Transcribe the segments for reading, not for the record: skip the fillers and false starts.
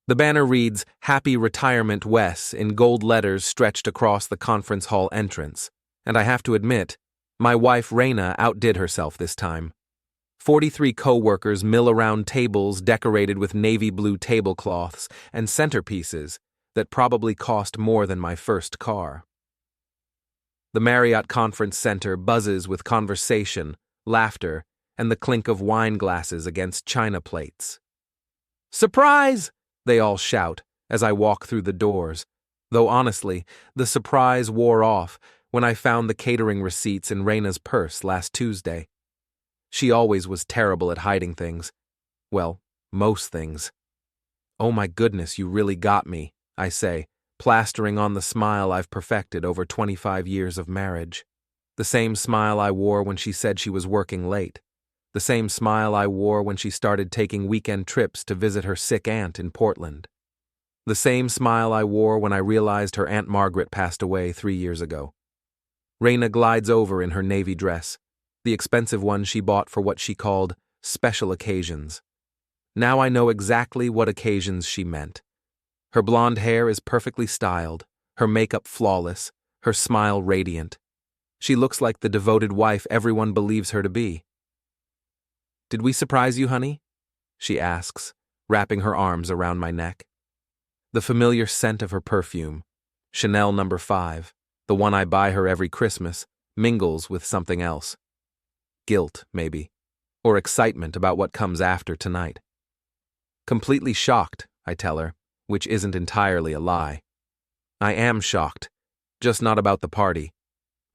The banner reads, "Happy Retirement Wes," in gold letters stretched across the conference hall entrance. And I have to admit, my wife Reina outdid herself this time. 43 coworkers mill around tables decorated with navy blue tablecloths and centerpieces that probably cost more than my first car. The Marriott Conference Center buzzes with conversation, laughter, and the clink of wine glasses against china plates. "Surprise!" they all shout as I walk through the doors, though honestly, the surprise wore off when I found the catering receipts in Reina's purse last Tuesday. She always was terrible at hiding things. Well, most things. "Oh my goodness, you really got me," I say, plastering on the smile I've perfected over 25 years of marriage. The same smile I wore when she said she was working late. The same smile I wore when she started taking weekend trips to visit her sick aunt in Portland. The same smile I wore when I realized her Aunt Margaret passed away 3 years ago. Reina glides over in her navy dress, the expensive one she bought for what she called special occasions. Now I know exactly what occasions she meant. Her blonde hair is perfectly styled, her makeup flawless, her smile radiant. She looks like the devoted wife everyone believes her to be. "Did we surprise you, honey?" she asks, wrapping her arms around my neck. The familiar scent of her perfume, Chanel No. 5, the one I buy her every Christmas, mingles with something else. Guilt, maybe, or excitement about what comes after tonight. Completely shocked, I tell her, which isn't entirely a lie. I am shocked, just not about the party.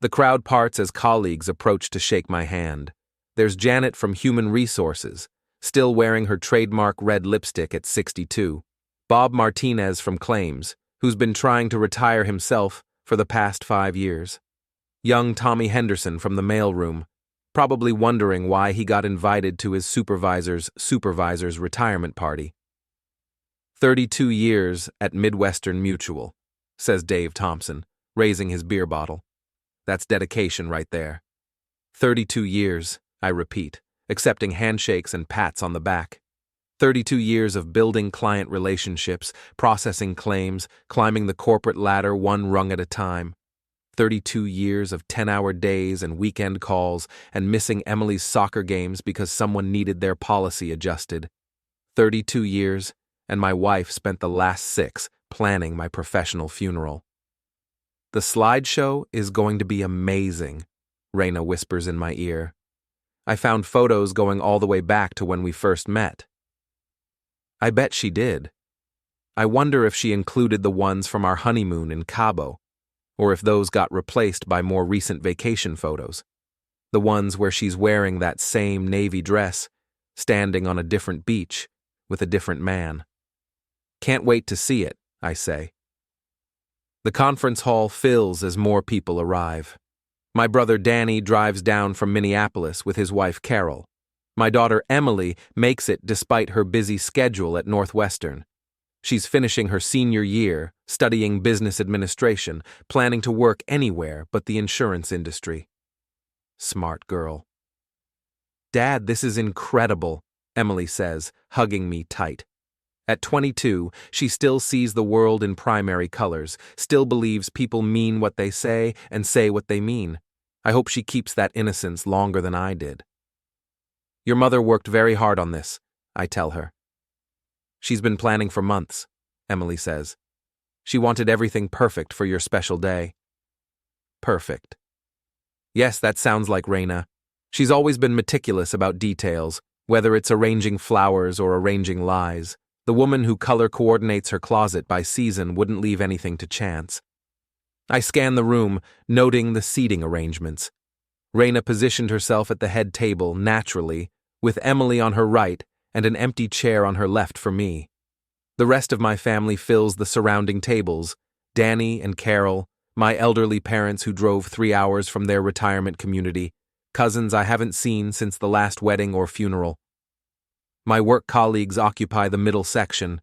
The crowd parts as colleagues approach to shake my hand. There's Janet from Human Resources, still wearing her trademark red lipstick at 62. Bob Martinez from Claims, who's been trying to retire himself for the past 5 years. Young Tommy Henderson from the mailroom, probably wondering why he got invited to his supervisor's retirement party. 32 years at Midwestern Mutual, says Dave Thompson, raising his beer bottle. That's dedication right there. 32 years, I repeat, accepting handshakes and pats on the back. 32 years of building client relationships, processing claims, climbing the corporate ladder one rung at a time. 32 years of 10-hour days and weekend calls and missing Emily's soccer games because someone needed their policy adjusted. 32 years, and my wife spent the last 6 planning my professional funeral. "The slideshow is going to be amazing," Reina whispers in my ear. "I found photos going all the way back to when we first met." I bet she did. I wonder if she included the ones from our honeymoon in Cabo, or if those got replaced by more recent vacation photos. The ones where she's wearing that same navy dress, standing on a different beach with a different man. Can't wait to see it, I say. The conference hall fills as more people arrive. My brother Danny drives down from Minneapolis with his wife Carol. My daughter Emily makes it despite her busy schedule at Northwestern. She's finishing her senior year, studying business administration, planning to work anywhere but the insurance industry. Smart girl. "Dad, this is incredible," Emily says, hugging me tight. At 22, she still sees the world in primary colors, still believes people mean what they say and say what they mean. I hope she keeps that innocence longer than I did. "Your mother worked very hard on this," I tell her. "She's been planning for months," Emily says. "She wanted everything perfect for your special day." Perfect. Yes, that sounds like Reina. She's always been meticulous about details, whether it's arranging flowers or arranging lies. The woman who color coordinates her closet by season wouldn't leave anything to chance. I scan the room, noting the seating arrangements. Reina positioned herself at the head table naturally, with Emily on her right and an empty chair on her left for me. The rest of my family fills the surrounding tables, Danny and Carol, my elderly parents who drove 3 hours from their retirement community, cousins I haven't seen since the last wedding or funeral. My work colleagues occupy the middle section,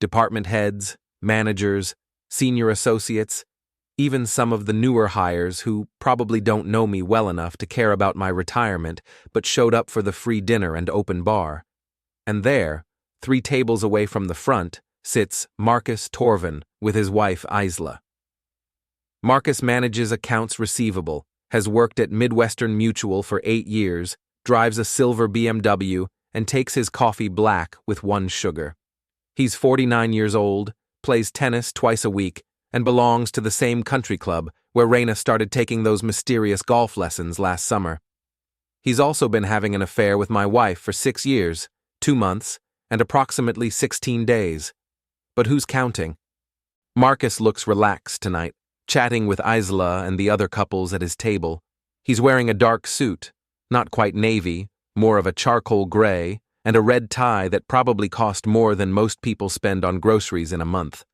department heads, managers, senior associates, even some of the newer hires who probably don't know me well enough to care about my retirement but showed up for the free dinner and open bar. And there, 3 tables away from the front, sits Marcus Torvin with his wife Isla. Marcus manages accounts receivable, has worked at Midwestern Mutual for 8 years, drives a silver BMW, and takes his coffee black with 1 sugar. He's 49 years old, plays tennis twice a week, and belongs to the same country club where Reina started taking those mysterious golf lessons last summer. He's also been having an affair with my wife for 6 years, 2 months, and approximately 16 days. But who's counting? Marcus looks relaxed tonight, chatting with Isla and the other couples at his table. He's wearing a dark suit, not quite navy, more of a charcoal gray, and a red tie that probably cost more than most people spend on groceries in a month.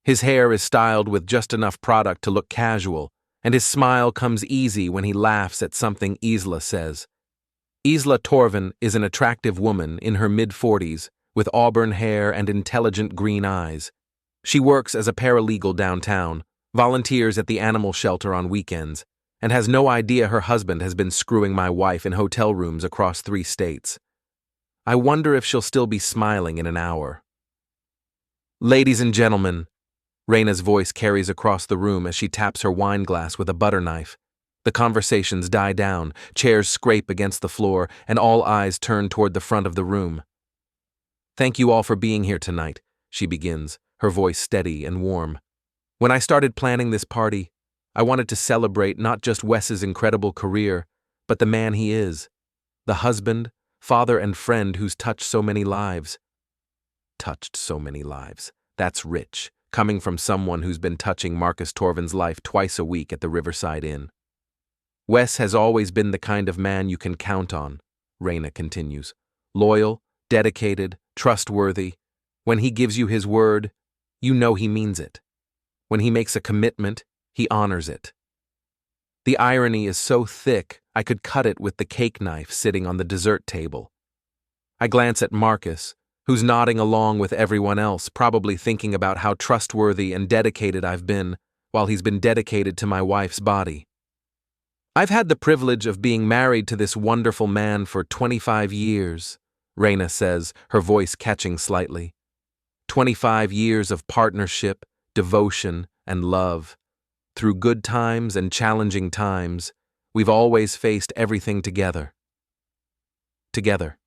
His hair is styled with just enough product to look casual, and his smile comes easy when he laughs at something Isla says. Isla Torvin is an attractive woman in her mid-40s, with auburn hair and intelligent green eyes. She works as a paralegal downtown, volunteers at the animal shelter on weekends, and has no idea her husband has been screwing my wife in hotel rooms across 3 states. I wonder if she'll still be smiling in an hour. Ladies and gentlemen, Reina's voice carries across the room as she taps her wine glass with a butter knife. The conversations die down, chairs scrape against the floor, and all eyes turn toward the front of the room. Thank you all for being here tonight, she begins, her voice steady and warm. When I started planning this party, I wanted to celebrate not just Wes's incredible career, but the man he is, the husband, father, and friend who's touched so many lives. Touched so many lives. That's rich, coming from someone who's been touching Marcus Torvin's life twice a week at the Riverside Inn. Wes has always been the kind of man you can count on, Reina continues. Loyal, dedicated, trustworthy. When he gives you his word, you know he means it. When he makes a commitment, he honors it. The irony is so thick, I could cut it with the cake knife sitting on the dessert table. I glance at Marcus, who's nodding along with everyone else, probably thinking about how trustworthy and dedicated I've been, while he's been dedicated to my wife's body. I've had the privilege of being married to this wonderful man for 25 years, Reina says, her voice catching slightly. 25 years of partnership, devotion, and love. Through good times and challenging times, we've always faced everything together. Together.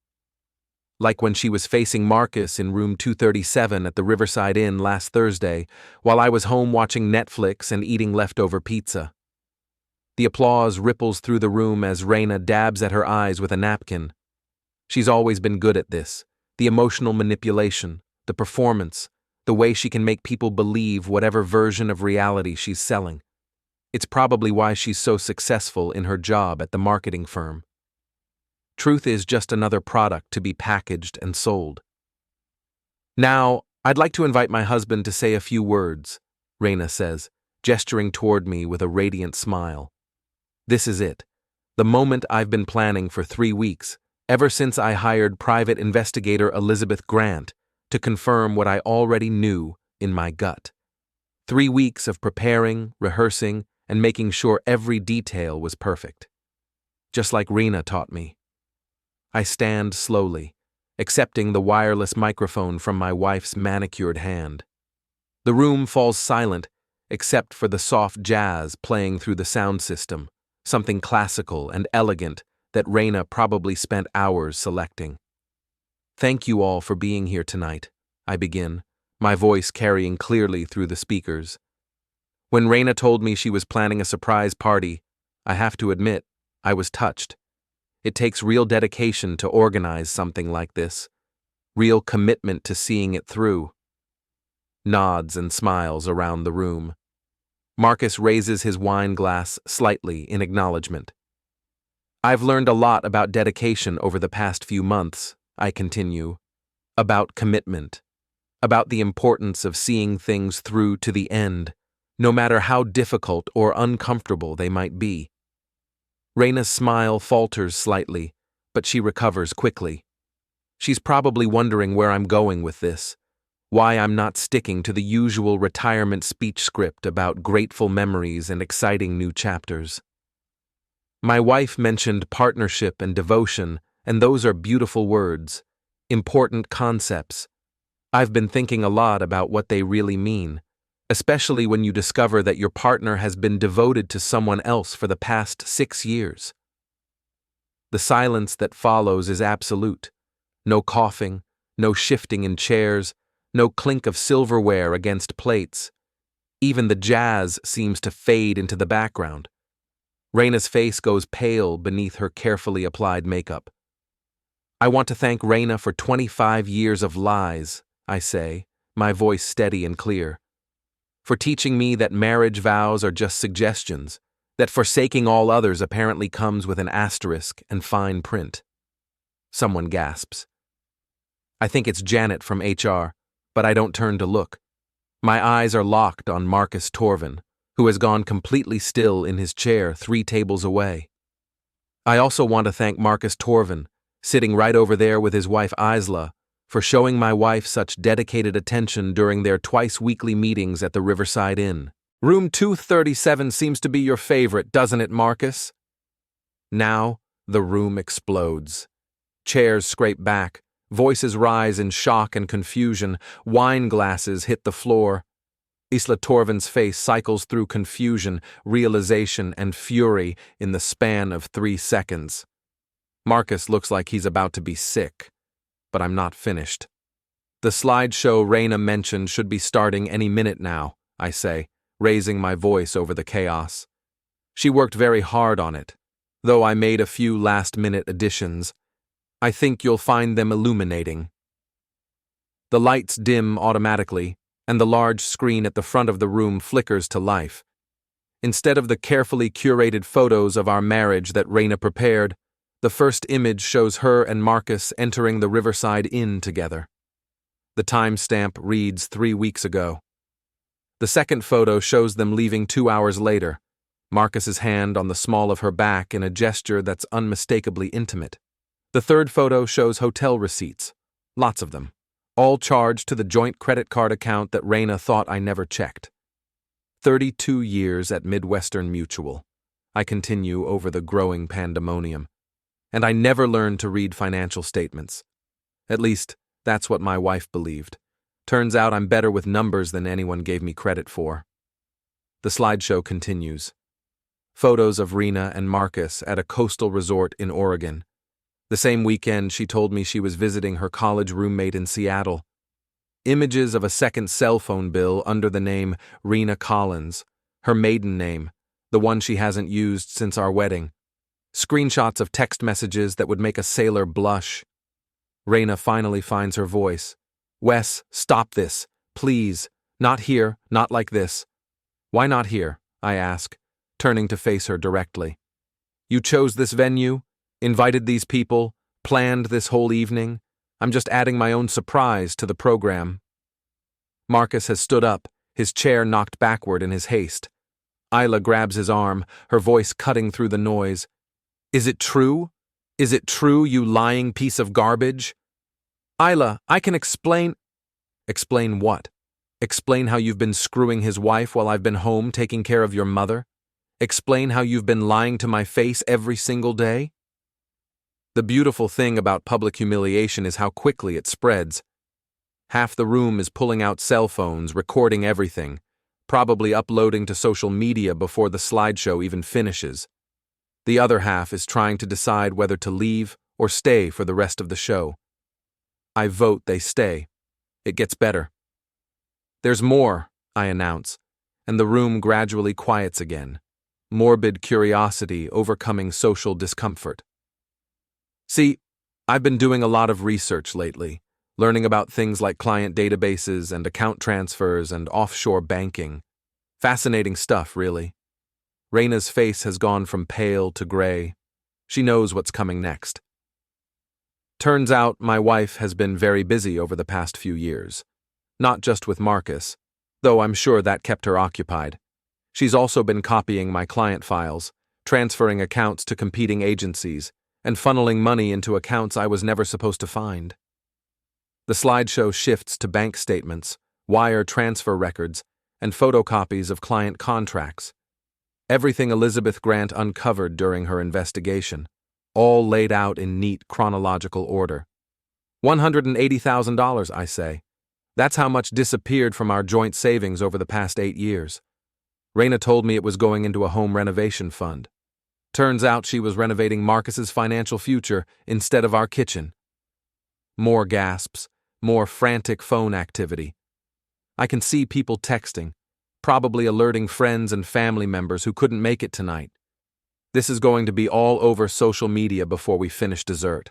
Like when she was facing Marcus in room 237 at the Riverside Inn last Thursday, while I was home watching Netflix and eating leftover pizza. The applause ripples through the room as Reina dabs at her eyes with a napkin. She's always been good at this, the emotional manipulation, the performance, the way she can make people believe whatever version of reality she's selling. It's probably why she's so successful in her job at the marketing firm. Truth is just another product to be packaged and sold. Now, I'd like to invite my husband to say a few words, Reina says, gesturing toward me with a radiant smile. This is it, the moment I've been planning for 3 weeks, ever since I hired private investigator Elizabeth Grant to confirm what I already knew in my gut. 3 weeks of preparing, rehearsing, and making sure every detail was perfect. Just like Reina taught me. I stand slowly, accepting the wireless microphone from my wife's manicured hand. The room falls silent, except for the soft jazz playing through the sound system, something classical and elegant that Reina probably spent hours selecting. Thank you all for being here tonight, I begin, my voice carrying clearly through the speakers. When Reina told me she was planning a surprise party, I have to admit, I was touched. It takes real dedication to organize something like this, real commitment to seeing it through. Nods and smiles around the room. Marcus raises his wine glass slightly in acknowledgement. I've learned a lot about dedication over the past few months, I continue, about commitment, about the importance of seeing things through to the end, no matter how difficult or uncomfortable they might be. Reina's smile falters slightly, but she recovers quickly. She's probably wondering where I'm going with this, why I'm not sticking to the usual retirement speech script about grateful memories and exciting new chapters. My wife mentioned partnership and devotion, and those are beautiful words, important concepts. I've been thinking a lot about what they really mean, especially when you discover that your partner has been devoted to someone else for the past 6 years. The silence that follows is absolute. No coughing, no shifting in chairs, no clink of silverware against plates. Even the jazz seems to fade into the background. Reina's face goes pale beneath her carefully applied makeup. I want to thank Reina for 25 years of lies, I say, my voice steady and clear. For teaching me that marriage vows are just suggestions, that forsaking all others apparently comes with an asterisk and fine print. Someone gasps. I think it's Janet from HR, but I don't turn to look. My eyes are locked on Marcus Torvin, who has gone completely still in his chair 3 tables away. I also want to thank Marcus Torvin, sitting right over there with his wife Isla, for showing my wife such dedicated attention during their twice-weekly meetings at the Riverside Inn. Room 237 seems to be your favorite, doesn't it, Marcus? Now, the room explodes. Chairs scrape back, voices rise in shock and confusion, wine glasses hit the floor. Isla Torvin's face cycles through confusion, realization, and fury in the span of 3 seconds. Marcus looks like he's about to be sick, but I'm not finished. The slideshow Reina mentioned should be starting any minute now, I say, raising my voice over the chaos. She worked very hard on it, though I made a few last-minute additions. I think you'll find them illuminating. The lights dim automatically, and the large screen at the front of the room flickers to life. Instead of the carefully curated photos of our marriage that Reina prepared, the first image shows her and Marcus entering the Riverside Inn together. The timestamp reads 3 weeks ago. The second photo shows them leaving 2 hours later, Marcus's hand on the small of her back in a gesture that's unmistakably intimate. The third photo shows hotel receipts, lots of them, all charged to the joint credit card account that Reina thought I never checked. 32 years at Midwestern Mutual. I continue over the growing pandemonium. And I never learned to read financial statements. At least, that's what my wife believed. Turns out I'm better with numbers than anyone gave me credit for. The slideshow continues. Photos of Reina and Marcus at a coastal resort in Oregon. The same weekend, she told me she was visiting her college roommate in Seattle. Images of a second cell phone bill under the name Reina Collins, her maiden name, the one she hasn't used since our wedding. Screenshots of text messages that would make a sailor blush. Reina finally finds her voice. Wes, stop this. Please. Not here, not like this. Why not here? I ask, turning to face her directly. You chose this venue? Invited these people, planned this whole evening. I'm just adding my own surprise to the program. Marcus has stood up, his chair knocked backward in his haste. Isla grabs his arm, her voice cutting through the noise. Is it true? Is it true, you lying piece of garbage? Isla, I can explain. Explain what? Explain how you've been screwing his wife while I've been home taking care of your mother? Explain how you've been lying to my face every single day? The beautiful thing about public humiliation is how quickly it spreads. Half the room is pulling out cell phones, recording everything, probably uploading to social media before the slideshow even finishes. The other half is trying to decide whether to leave or stay for the rest of the show. I vote they stay. It gets better. There's more, I announce, and the room gradually quiets again. Morbid curiosity overcoming social discomfort. See, I've been doing a lot of research lately, learning about things like client databases and account transfers and offshore banking. Fascinating stuff, really. Reina's face has gone from pale to gray. She knows what's coming next. Turns out my wife has been very busy over the past few years. Not just with Marcus, though I'm sure that kept her occupied. She's also been copying my client files, transferring accounts to competing agencies, and funneling money into accounts I was never supposed to find. The slideshow shifts to bank statements, wire transfer records, and photocopies of client contracts. Everything Elizabeth Grant uncovered during her investigation, all laid out in neat chronological order. $180,000, I say. That's how much disappeared from our joint savings over the past 8 years. Reina told me it was going into a home renovation fund. Turns out she was renovating Marcus's financial future instead of our kitchen. More gasps, more frantic phone activity. I can see people texting, probably alerting friends and family members who couldn't make it tonight. This is going to be all over social media before we finish dessert.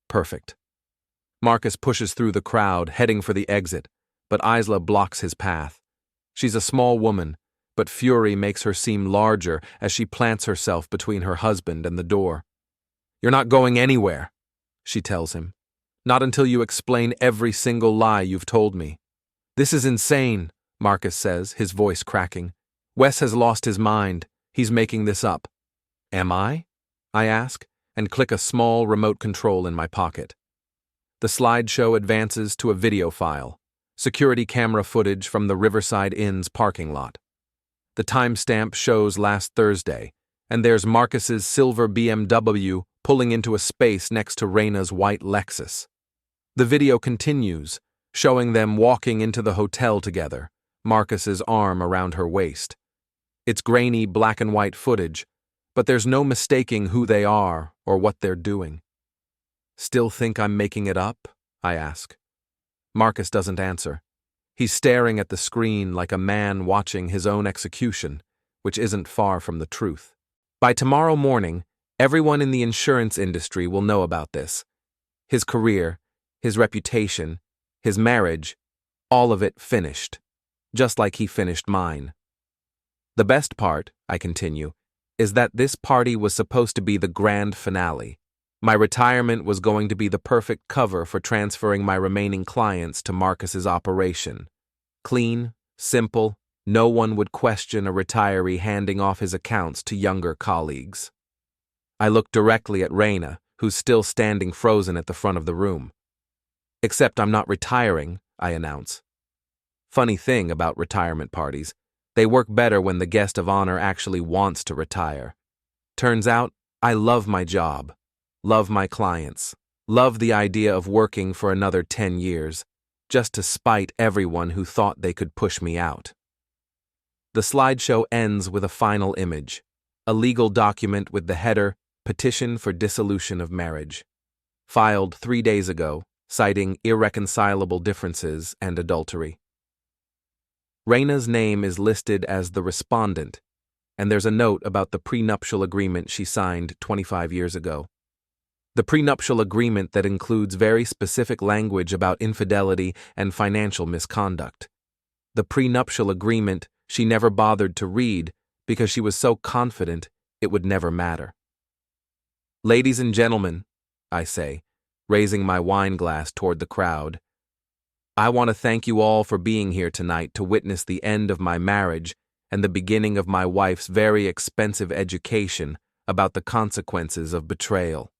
Perfect. Marcus pushes through the crowd, heading for the exit, but Isla blocks his path. She's a small woman, but fury makes her seem larger as she plants herself between her husband and the door. "You're not going anywhere," she tells him. "Not until you explain every single lie you've told me." "This is insane," Marcus says, his voice cracking. "Wes has lost his mind. He's making this up." "Am I?" I ask, and click a small remote control in my pocket. The slideshow advances to a video file, security camera footage from the Riverside Inn's parking lot. The timestamp shows last Thursday, and there's Marcus's silver BMW pulling into a space next to Reina's white Lexus. The video continues, showing them walking into the hotel together, Marcus's arm around her waist. It's grainy black and white footage, but there's no mistaking who they are or what they're doing. "Still think I'm making it up?" I ask. Marcus doesn't answer. He's staring at the screen like a man watching his own execution, which isn't far from the truth. By tomorrow morning, everyone in the insurance industry will know about this. His career, his reputation, his marriage, all of it finished, just like he finished mine. The best part, I continue, is that this party was supposed to be the grand finale. My retirement was going to be the perfect cover for transferring my remaining clients to Marcus's operation. Clean, simple, no one would question a retiree handing off his accounts to younger colleagues. I look directly at Reina, who's still standing frozen at the front of the room. "Except I'm not retiring," I announce. Funny thing about retirement parties, they work better when the guest of honor actually wants to retire. Turns out, I love my job. Love my clients, love the idea of working for another 10 years, just to spite everyone who thought they could push me out. The slideshow ends with a final image, a legal document with the header, "Petition for Dissolution of Marriage," filed 3 days ago, citing irreconcilable differences and adultery. Reina's name is listed as the respondent, and there's a note about the prenuptial agreement she signed 25 years ago. The prenuptial agreement that includes very specific language about infidelity and financial misconduct. The prenuptial agreement she never bothered to read because she was so confident it would never matter. "Ladies and gentlemen," I say, raising my wine glass toward the crowd, "I want to thank you all for being here tonight to witness the end of my marriage and the beginning of my wife's very expensive education about the consequences of betrayal."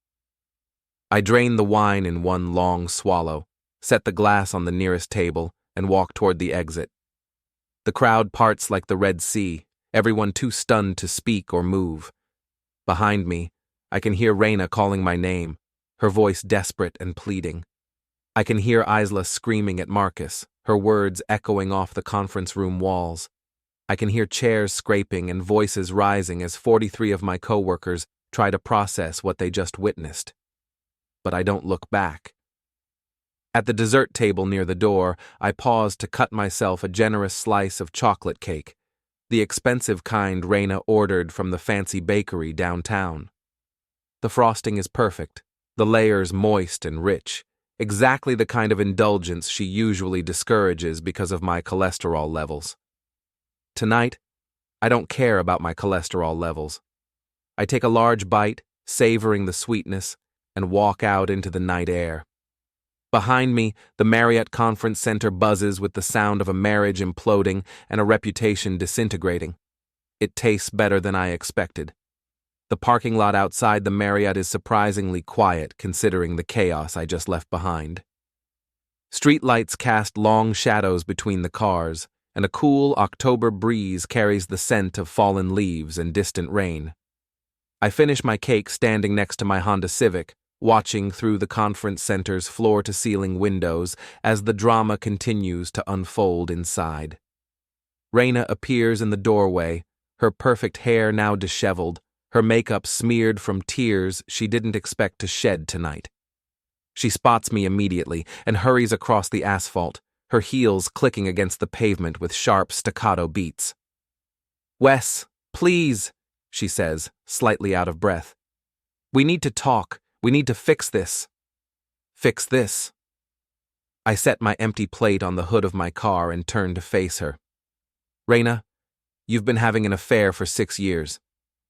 I drain the wine in one long swallow, set the glass on the nearest table, and walk toward the exit. The crowd parts like the Red Sea, everyone too stunned to speak or move. Behind me, I can hear Reina calling my name, her voice desperate and pleading. I can hear Isla screaming at Marcus, her words echoing off the conference room walls. I can hear chairs scraping and voices rising as 43 of my coworkers try to process what they just witnessed. But I don't look back. At the dessert table near the door, I pause to cut myself a generous slice of chocolate cake, the expensive kind Reina ordered from the fancy bakery downtown. The frosting is perfect, the layers moist and rich, exactly the kind of indulgence she usually discourages because of my cholesterol levels. Tonight, I don't care about my cholesterol levels. I take a large bite, savoring the sweetness, and walk out into the night air. Behind me, the Marriott Conference Center buzzes with the sound of a marriage imploding and a reputation disintegrating. It tastes better than I expected. The parking lot outside the Marriott is surprisingly quiet considering the chaos I just left behind. Streetlights cast long shadows between the cars, and a cool October breeze carries the scent of fallen leaves and distant rain. I finish my cake standing next to my Honda Civic, watching through the conference center's floor-to-ceiling windows as the drama continues to unfold inside. Reina appears in the doorway, her perfect hair now disheveled, her makeup smeared from tears she didn't expect to shed tonight. She spots me immediately and hurries across the asphalt, her heels clicking against the pavement with sharp staccato beats. "Wes, please," she says, slightly out of breath. "We need to talk. We need to fix this." "Fix this?" I set my empty plate on the hood of my car and turn to face her. "Reina, you've been having an affair for 6 years.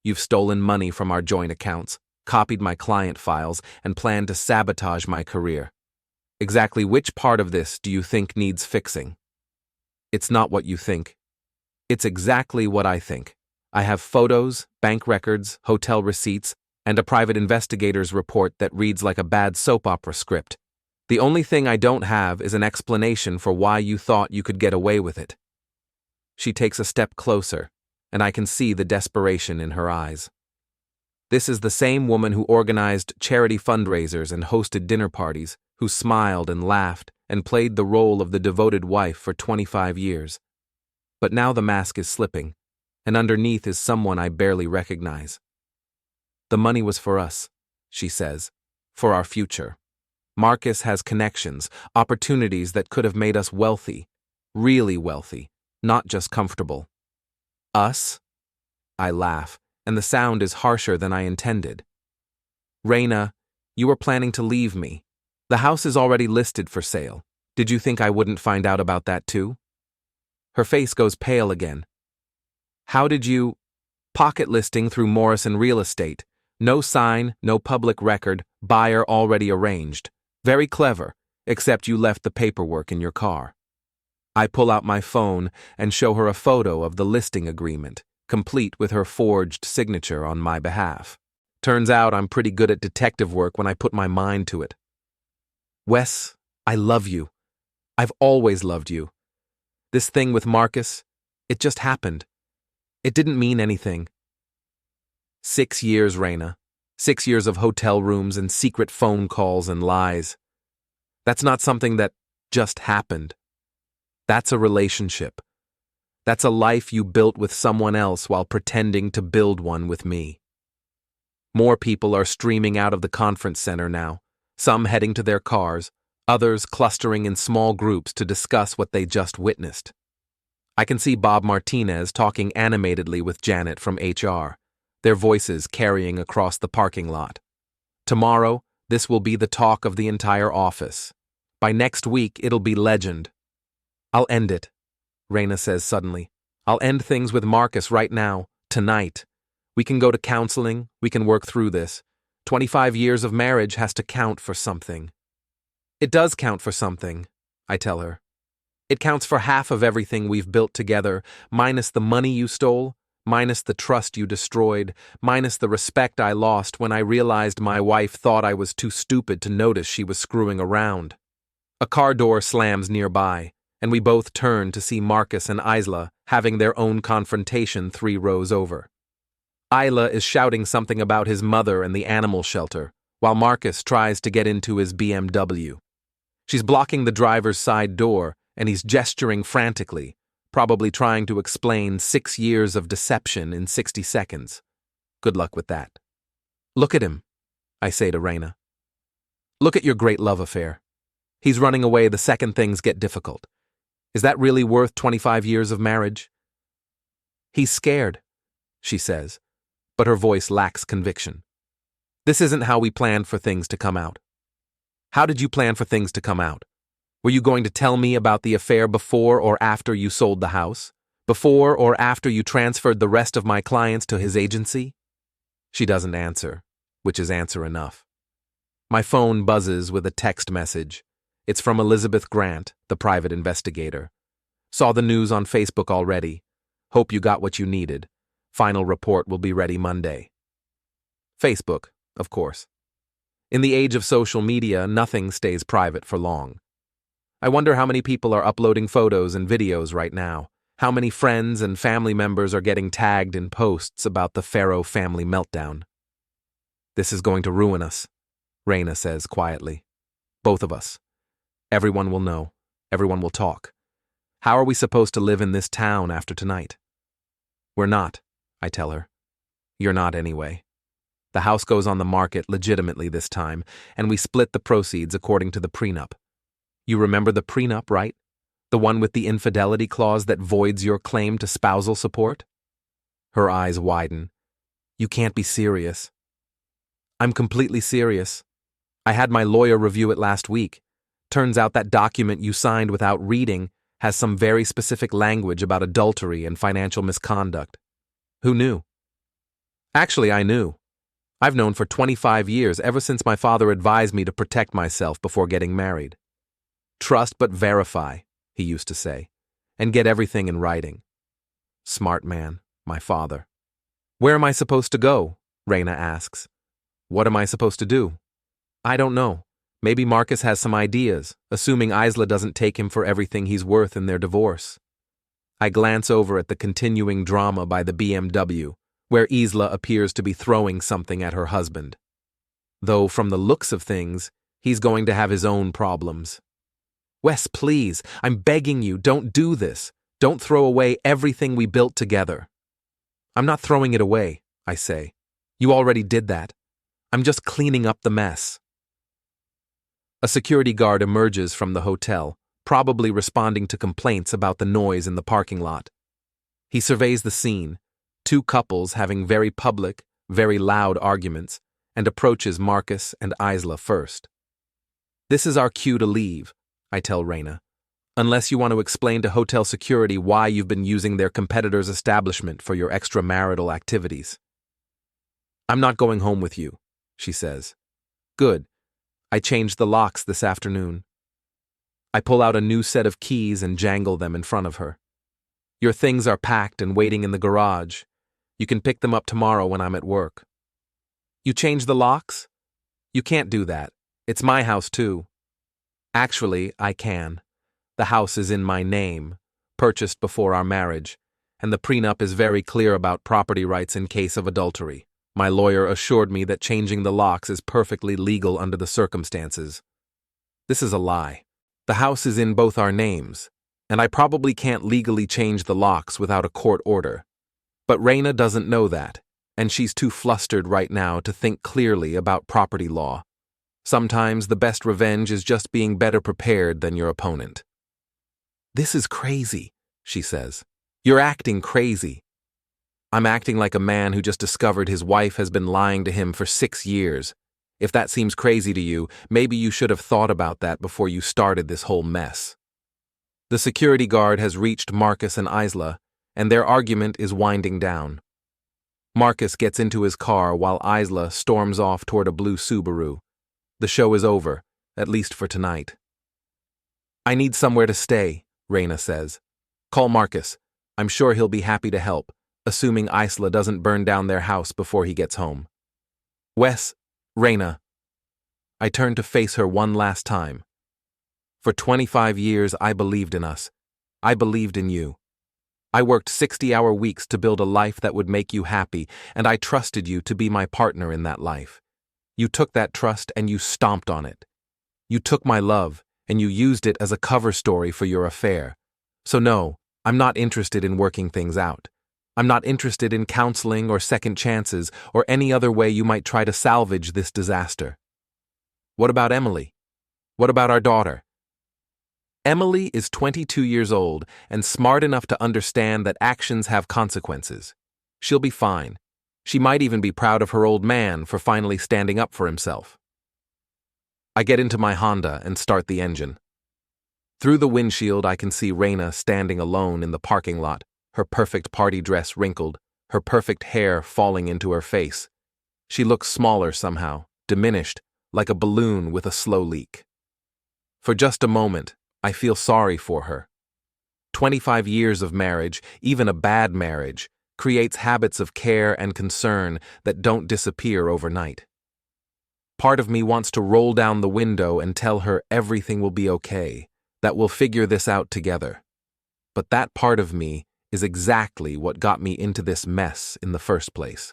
You've stolen money from our joint accounts, copied my client files, and planned to sabotage my career. Exactly which part of this do you think needs fixing?" "It's not what you think. It's exactly what I think. I have photos, bank records, hotel receipts, and a private investigator's report that reads like a bad soap opera script. The only thing I don't have is an explanation for why you thought you could get away with it." She takes a step closer, and I can see the desperation in her eyes. This is the same woman who organized charity fundraisers and hosted dinner parties, who smiled and laughed and played the role of the devoted wife for 25 years. But now the mask is slipping, and underneath is someone I barely recognize. "The money was for us," she says, "for our future. Marcus has connections, opportunities that could have made us wealthy, really wealthy, not just comfortable." "Us?" I laugh, and the sound is harsher than I intended. "Reina, you were planning to leave me. The house is already listed for sale. Did you think I wouldn't find out about that too?" Her face goes pale again. "How did you—" "Pocket listing through Morrison Real Estate. No sign, no public record, buyer already arranged. Very clever, except you left the paperwork in your car." I pull out my phone and show her a photo of the listing agreement, complete with her forged signature on my behalf. Turns out I'm pretty good at detective work when I put my mind to it. "Wes, I love you. I've always loved you. This thing with Marcus, it just happened. It didn't mean anything." 6 years, Reina. 6 years of hotel rooms and secret phone calls and lies. That's not something that just happened. That's a relationship. That's a life you built with someone else while pretending to build one with me. More people are streaming out of the conference center now, some heading to their cars, others clustering in small groups to discuss what they just witnessed. I can see Bob Martinez talking animatedly with Janet from HR, their voices carrying across the parking lot. Tomorrow, this will be the talk of the entire office. By next week, it'll be legend. "I'll end it," Reina says suddenly. "I'll end things with Marcus right now, tonight. We can go to counseling, we can work through this. 25 years of marriage has to count for something." "It does count for something," I tell her. "It counts for half of everything we've built together, minus the money you stole, minus the trust you destroyed, minus the respect I lost when I realized my wife thought I was too stupid to notice she was screwing around." A car door slams nearby, and we both turn to see Marcus and Isla having their own confrontation 3 rows over. Isla is shouting something about his mother and the animal shelter, while Marcus tries to get into his BMW. She's blocking the driver's side door, and he's gesturing frantically, probably trying to explain 6 years of deception in 60 seconds. Good luck with that. "Look at him," I say to Reina. "Look at your great love affair. He's running away the second things get difficult. Is that really worth 25 years of marriage?" "He's scared," she says, but her voice lacks conviction. "This isn't how we planned for things to come out." "How did you plan for things to come out? Were you going to tell me about the affair before or after you sold the house? Before or after you transferred the rest of my clients to his agency?" She doesn't answer, which is answer enough. My phone buzzes with a text message. It's from Elizabeth Grant, the private investigator. "Saw the news on Facebook already. Hope you got what you needed. Final report will be ready Monday." Facebook, of course. In the age of social media, nothing stays private for long. I wonder how many people are uploading photos and videos right now. How many friends and family members are getting tagged in posts about the Farrow family meltdown. "This is going to ruin us," Reina says quietly. Both of us. Everyone will know. Everyone will talk. How are we supposed to live in this town after tonight? We're not, I tell her. You're not anyway. The house goes on the market legitimately this time, and we split the proceeds according to the prenup. You remember the prenup, right? The one with the infidelity clause that voids your claim to spousal support? Her eyes widen. You can't be serious. I'm completely serious. I had my lawyer review it last week. Turns out that document you signed without reading has some very specific language about adultery and financial misconduct. Who knew? Actually, I knew. I've known for 25 years, ever since my father advised me to protect myself before getting married. Trust but verify, he used to say, and get everything in writing. Smart man, my father. Where am I supposed to go? Reina asks. What am I supposed to do? I don't know. Maybe Marcus has some ideas, assuming Isla doesn't take him for everything he's worth in their divorce. I glance over at the continuing drama by the BMW, where Isla appears to be throwing something at her husband. Though from the looks of things, he's going to have his own problems. Wes, please, I'm begging you, don't do this. Don't throw away everything we built together. I'm not throwing it away, I say. You already did that. I'm just cleaning up the mess. A security guard emerges from the hotel, probably responding to complaints about the noise in the parking lot. He surveys the scene, two couples having very public, very loud arguments, and approaches Marcus and Isla first. This is our cue to leave, I tell Reina, unless you want to explain to hotel security why you've been using their competitor's establishment for your extramarital activities. I'm not going home with you, she says. Good. I changed the locks this afternoon. I pull out a new set of keys and jangle them in front of her. Your things are packed and waiting in the garage. You can pick them up tomorrow when I'm at work. You changed the locks? You can't do that. It's my house too. Actually, I can. The house is in my name, purchased before our marriage, and the prenup is very clear about property rights in case of adultery. My lawyer assured me that changing the locks is perfectly legal under the circumstances. This is a lie. The house is in both our names, and I probably can't legally change the locks without a court order. But Reina doesn't know that, and she's too flustered right now to think clearly about property law. Sometimes the best revenge is just being better prepared than your opponent. This is crazy, she says. You're acting crazy. I'm acting like a man who just discovered his wife has been lying to him for 6 years. If that seems crazy to you, maybe you should have thought about that before you started this whole mess. The security guard has reached Marcus and Isla, and their argument is winding down. Marcus gets into his car while Isla storms off toward a blue Subaru. The show is over, at least for tonight. I need somewhere to stay, Reina says. Call Marcus. I'm sure he'll be happy to help, assuming Isla doesn't burn down their house before he gets home. Wes, Reina. I turn to face her one last time. For 25 years, I believed in us. I believed in you. I worked 60-hour weeks to build a life that would make you happy, and I trusted you to be my partner in that life. You took that trust and you stomped on it. You took my love, and you used it as a cover story for your affair. So no, I'm not interested in working things out. I'm not interested in counseling or second chances or any other way you might try to salvage this disaster. What about Emily? What about our daughter? Emily is 22 years old and smart enough to understand that actions have consequences. She'll be fine. She might even be proud of her old man for finally standing up for himself. I get into my Honda and start the engine. Through the windshield, I can see Reina standing alone in the parking lot, her perfect party dress wrinkled, her perfect hair falling into her face. She looks smaller somehow, diminished, like a balloon with a slow leak. For just a moment, I feel sorry for her. 25 years of marriage, even a bad marriage, creates habits of care and concern that don't disappear overnight. Part of me wants to roll down the window and tell her everything will be okay, that we'll figure this out together. But that part of me is exactly what got me into this mess in the first place.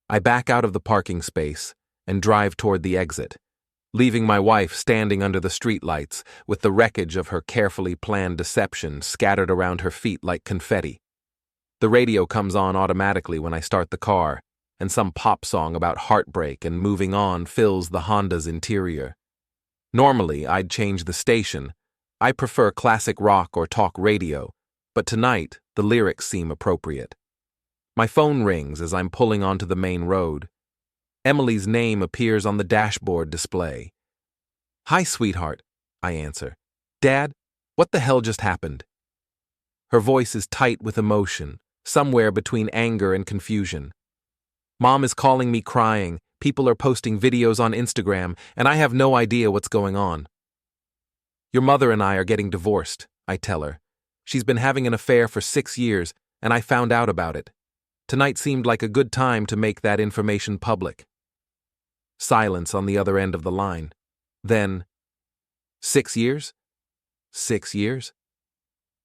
I back out of the parking space and drive toward the exit, leaving my wife standing under the streetlights with the wreckage of her carefully planned deception scattered around her feet like confetti. The radio comes on automatically when I start the car, and some pop song about heartbreak and moving on fills the Honda's interior. Normally, I'd change the station. I prefer classic rock or talk radio, but tonight, the lyrics seem appropriate. My phone rings as I'm pulling onto the main road. Emily's name appears on the dashboard display. "Hi, sweetheart," I answer. "Dad, what the hell just happened?" Her voice is tight with emotion, somewhere between anger and confusion. "Mom is calling me crying, people are posting videos on Instagram, and I have no idea what's going on." "Your mother and I are getting divorced," I tell her. "She's been having an affair for 6 years, and I found out about it. Tonight seemed like a good time to make that information public." Silence on the other end of the line. Then, 6 years? 6 years?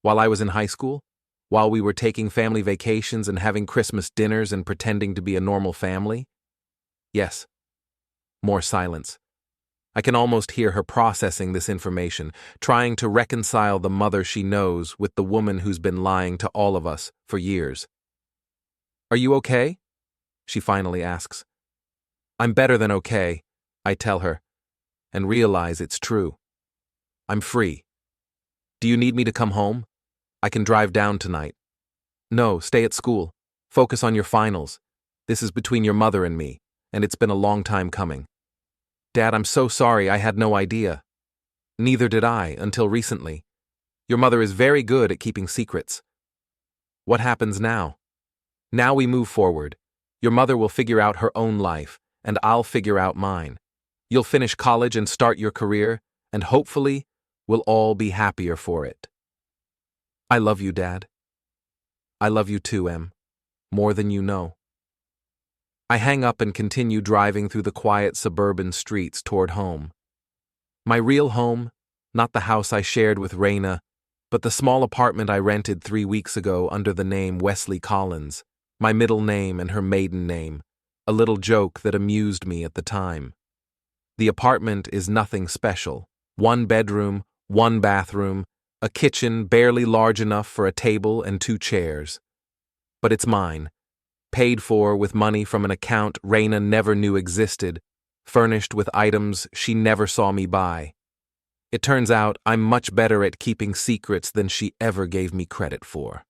While I was in high school? While we were taking family vacations and having Christmas dinners and pretending to be a normal family? Yes. More silence. I can almost hear her processing this information, trying to reconcile the mother she knows with the woman who's been lying to all of us for years. "Are you okay?" she finally asks. "I'm better than okay," I tell her, and realize it's true. "I'm free. Do you need me to come home? I can drive down tonight." "No, stay at school. Focus on your finals. This is between your mother and me, and it's been a long time coming." "Dad, I'm so sorry, I had no idea." "Neither did I, until recently. Your mother is very good at keeping secrets." "What happens now?" "Now we move forward. Your mother will figure out her own life, and I'll figure out mine. You'll finish college and start your career, and hopefully, we'll all be happier for it." "I love you, Dad." "I love you too, Em. More than you know." I hang up and continue driving through the quiet suburban streets toward home. My real home, not the house I shared with Reina, but the small apartment I rented 3 weeks ago under the name Wesley Collins, my middle name and her maiden name, a little joke that amused me at the time. The apartment is nothing special. 1 bedroom, 1 bathroom, a kitchen barely large enough for a table and 2 chairs. But it's mine, paid for with money from an account Reina never knew existed, furnished with items she never saw me buy. It turns out I'm much better at keeping secrets than she ever gave me credit for.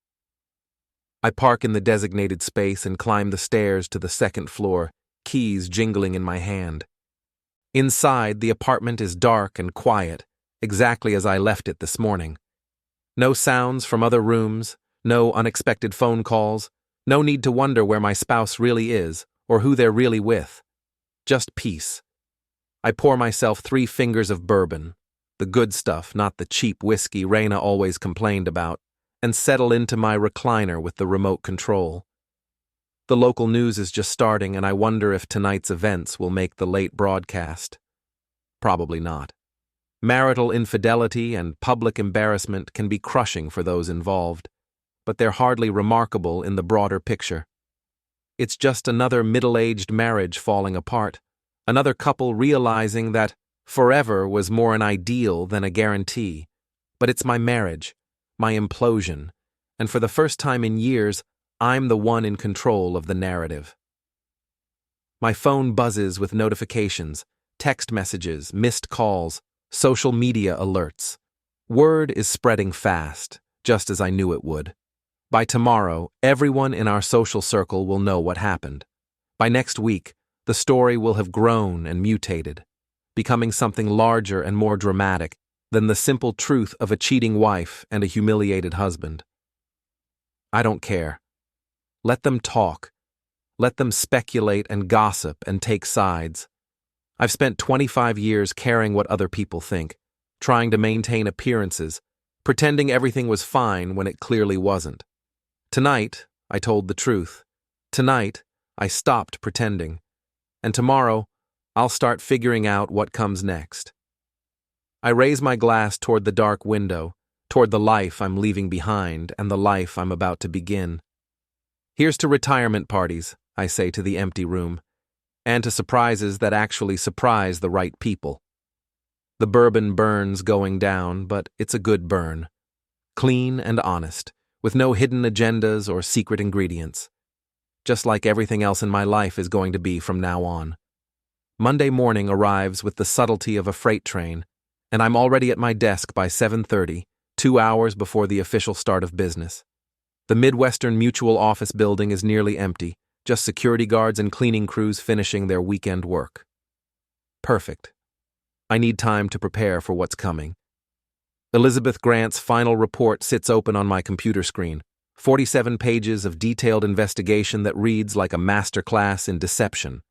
I park in the designated space and climb the stairs to the 2nd floor, keys jingling in my hand. Inside, the apartment is dark and quiet, exactly as I left it this morning. No sounds from other rooms, no unexpected phone calls, no need to wonder where my spouse really is or who they're really with. Just peace. I pour myself 3 fingers of bourbon, the good stuff, not the cheap whiskey Reina always complained about, and settle into my recliner with the remote control. The local news is just starting, and I wonder if tonight's events will make the late broadcast. Probably not. Marital infidelity and public embarrassment can be crushing for those involved, but they're hardly remarkable in the broader picture. It's just another middle-aged marriage falling apart, another couple realizing that forever was more an ideal than a guarantee. But it's my marriage, my implosion, and for the first time in years, I'm the one in control of the narrative. My phone buzzes with notifications, text messages, missed calls, social media alerts. Word is spreading fast, just as I knew it would. By tomorrow, everyone in our social circle will know what happened. By next week, the story will have grown and mutated, becoming something larger and more dramatic than the simple truth of a cheating wife and a humiliated husband. I don't care. Let them talk. Let them speculate and gossip and take sides. I've spent 25 years caring what other people think, trying to maintain appearances, pretending everything was fine when it clearly wasn't. Tonight, I told the truth. Tonight, I stopped pretending. And tomorrow, I'll start figuring out what comes next. I raise my glass toward the dark window, toward the life I'm leaving behind and the life I'm about to begin. Here's to retirement parties, I say to the empty room. and to surprises that actually surprise the right people. The bourbon burns going down, but it's a good burn. Clean and honest, with no hidden agendas or secret ingredients. Just like everything else in my life is going to be from now on. Monday morning arrives with the subtlety of a freight train, and I'm already at my desk by 7:30, 2 hours before the official start of business. The Midwestern Mutual office building is nearly empty, just security guards and cleaning crews finishing their weekend work. Perfect. I need time to prepare for what's coming. Elizabeth Grant's final report sits open on my computer screen, 47 pages of detailed investigation that reads like a masterclass in deception.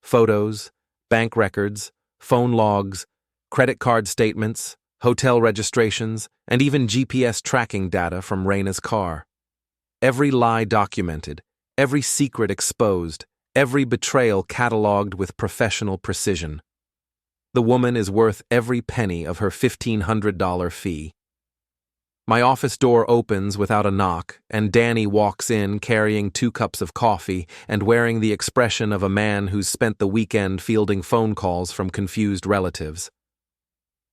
Photos, bank records, phone logs, credit card statements, hotel registrations, and even GPS tracking data from Reina's car. Every lie documented, every secret exposed, every betrayal cataloged with professional precision. The woman is worth every penny of her $1,500 fee. My office door opens without a knock, and Danny walks in carrying 2 cups of coffee and wearing the expression of a man who's spent the weekend fielding phone calls from confused relatives.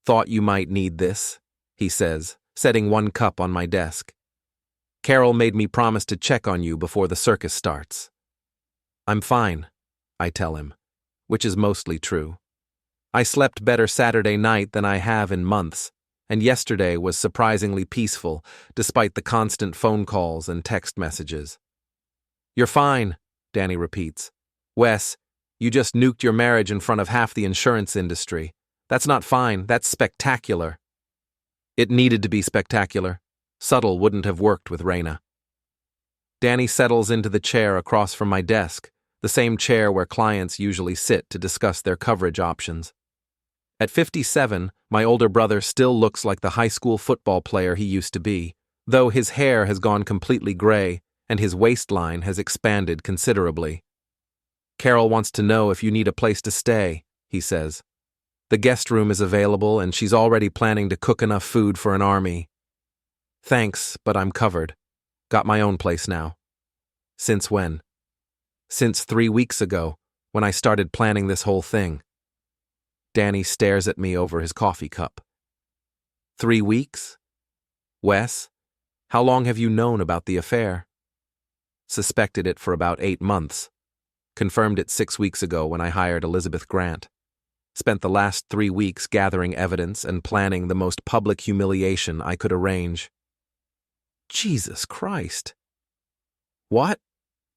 "Thought you might need this," he says, setting 1 cup on my desk. "Carol made me promise to check on you before the circus starts." "I'm fine," I tell him, which is mostly true. I slept better Saturday night than I have in months, and yesterday was surprisingly peaceful, despite the constant phone calls and text messages. "You're fine," Danny repeats. "Wes, you just nuked your marriage in front of half the insurance industry. That's not fine, that's spectacular." It needed to be spectacular. Subtle wouldn't have worked with Reina. Danny settles into the chair across from my desk, the same chair where clients usually sit to discuss their coverage options. At 57, my older brother still looks like the high school football player he used to be, though his hair has gone completely gray and his waistline has expanded considerably. "Carol wants to know if you need a place to stay," he says. "The guest room is available and she's already planning to cook enough food for an army." "Thanks, but I'm covered. Got my own place now." "Since when?" "Since 3 weeks ago, when I started planning this whole thing." Danny stares at me over his coffee cup. 3 weeks? Wes, how long have you known about the affair? Suspected it for about 8 months. Confirmed it 6 weeks ago when I hired Elizabeth Grant. Spent the last 3 weeks gathering evidence and planning the most public humiliation I could arrange. Jesus Christ. What?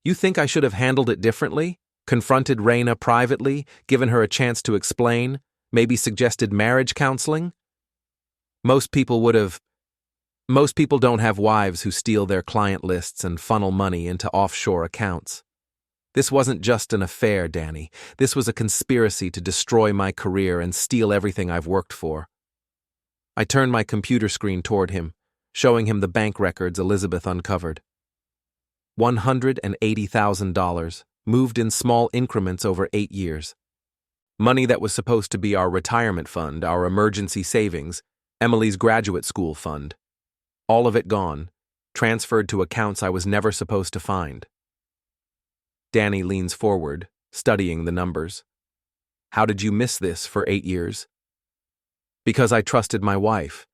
You think I should have handled it differently? Confronted Reina privately, given her a chance to explain, maybe suggested marriage counseling? Most people don't have wives who steal their client lists and funnel money into offshore accounts. This wasn't just an affair, Danny. This was a conspiracy to destroy my career and steal everything I've worked for. I turned my computer screen toward him, showing him the bank records Elizabeth uncovered. $180,000. Moved in small increments over 8 years. Money that was supposed to be our retirement fund, our emergency savings, Emily's graduate school fund. All of it gone, transferred to accounts I was never supposed to find. Danny leans forward, studying the numbers. "How did you miss this for 8 years?" "Because I trusted my wife.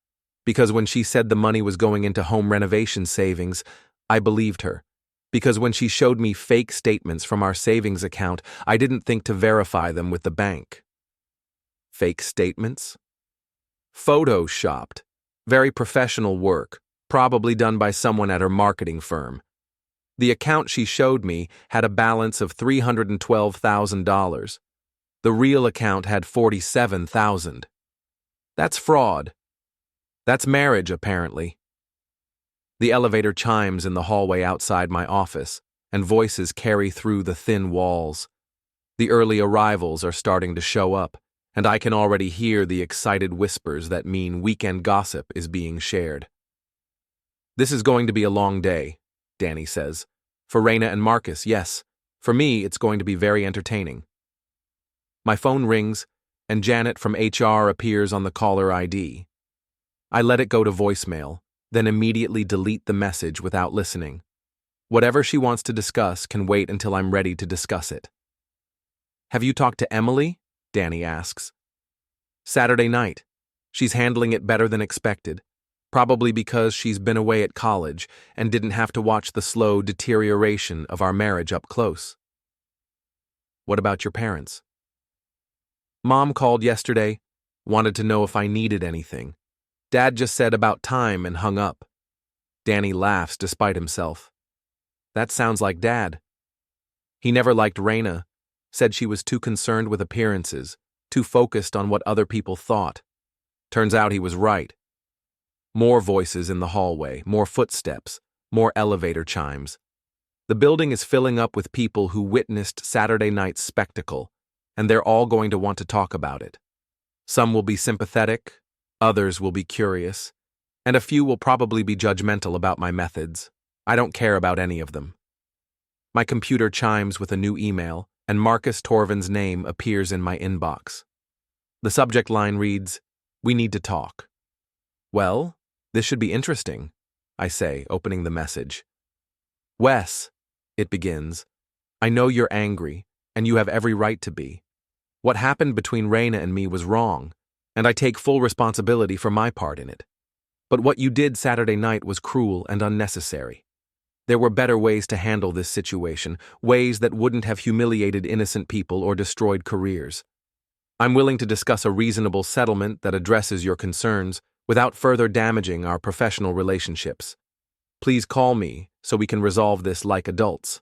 Because when she said the money was going into home renovation savings, I believed her. Because when she showed me fake statements from our savings account, I didn't think to verify them with the bank." "Fake statements?" "Photoshopped. Very professional work, probably done by someone at her marketing firm. The account she showed me had a balance of $312,000. The real account had $47,000. That's fraud. That's marriage, apparently." The elevator chimes in the hallway outside my office, and voices carry through the thin walls. The early arrivals are starting to show up, and I can already hear the excited whispers that mean weekend gossip is being shared. "This is going to be a long day," Danny says. "For Reina and Marcus, yes. For me, it's going to be very entertaining." My phone rings, and Janet from HR appears on the caller ID. I let it go to voicemail, then immediately delete the message without listening. Whatever she wants to discuss can wait until I'm ready to discuss it. Have you talked to Emily? Danny asks. Saturday night. She's handling it better than expected, probably because she's been away at college and didn't have to watch the slow deterioration of our marriage up close. What about your parents? Mom called yesterday, wanted to know if I needed anything. Dad just said about time and hung up. Danny laughs despite himself. That sounds like Dad. He never liked Reina, said she was too concerned with appearances, too focused on what other people thought. Turns out he was right. More voices in the hallway, more footsteps, more elevator chimes. The building is filling up with people who witnessed Saturday night's spectacle, and they're all going to want to talk about it. Some will be sympathetic, others will be curious, and a few will probably be judgmental about my methods. I don't care about any of them. My computer chimes with a new email, and Marcus Torvin's name appears in my inbox. The subject line reads, "We need to talk." Well, this should be interesting, I say, opening the message. Wes, it begins, I know you're angry, and you have every right to be. What happened between Reina and me was wrong, and I take full responsibility for my part in it. But what you did Saturday night was cruel and unnecessary. There were better ways to handle this situation, ways that wouldn't have humiliated innocent people or destroyed careers. I'm willing to discuss a reasonable settlement that addresses your concerns without further damaging our professional relationships. Please call me so we can resolve this like adults.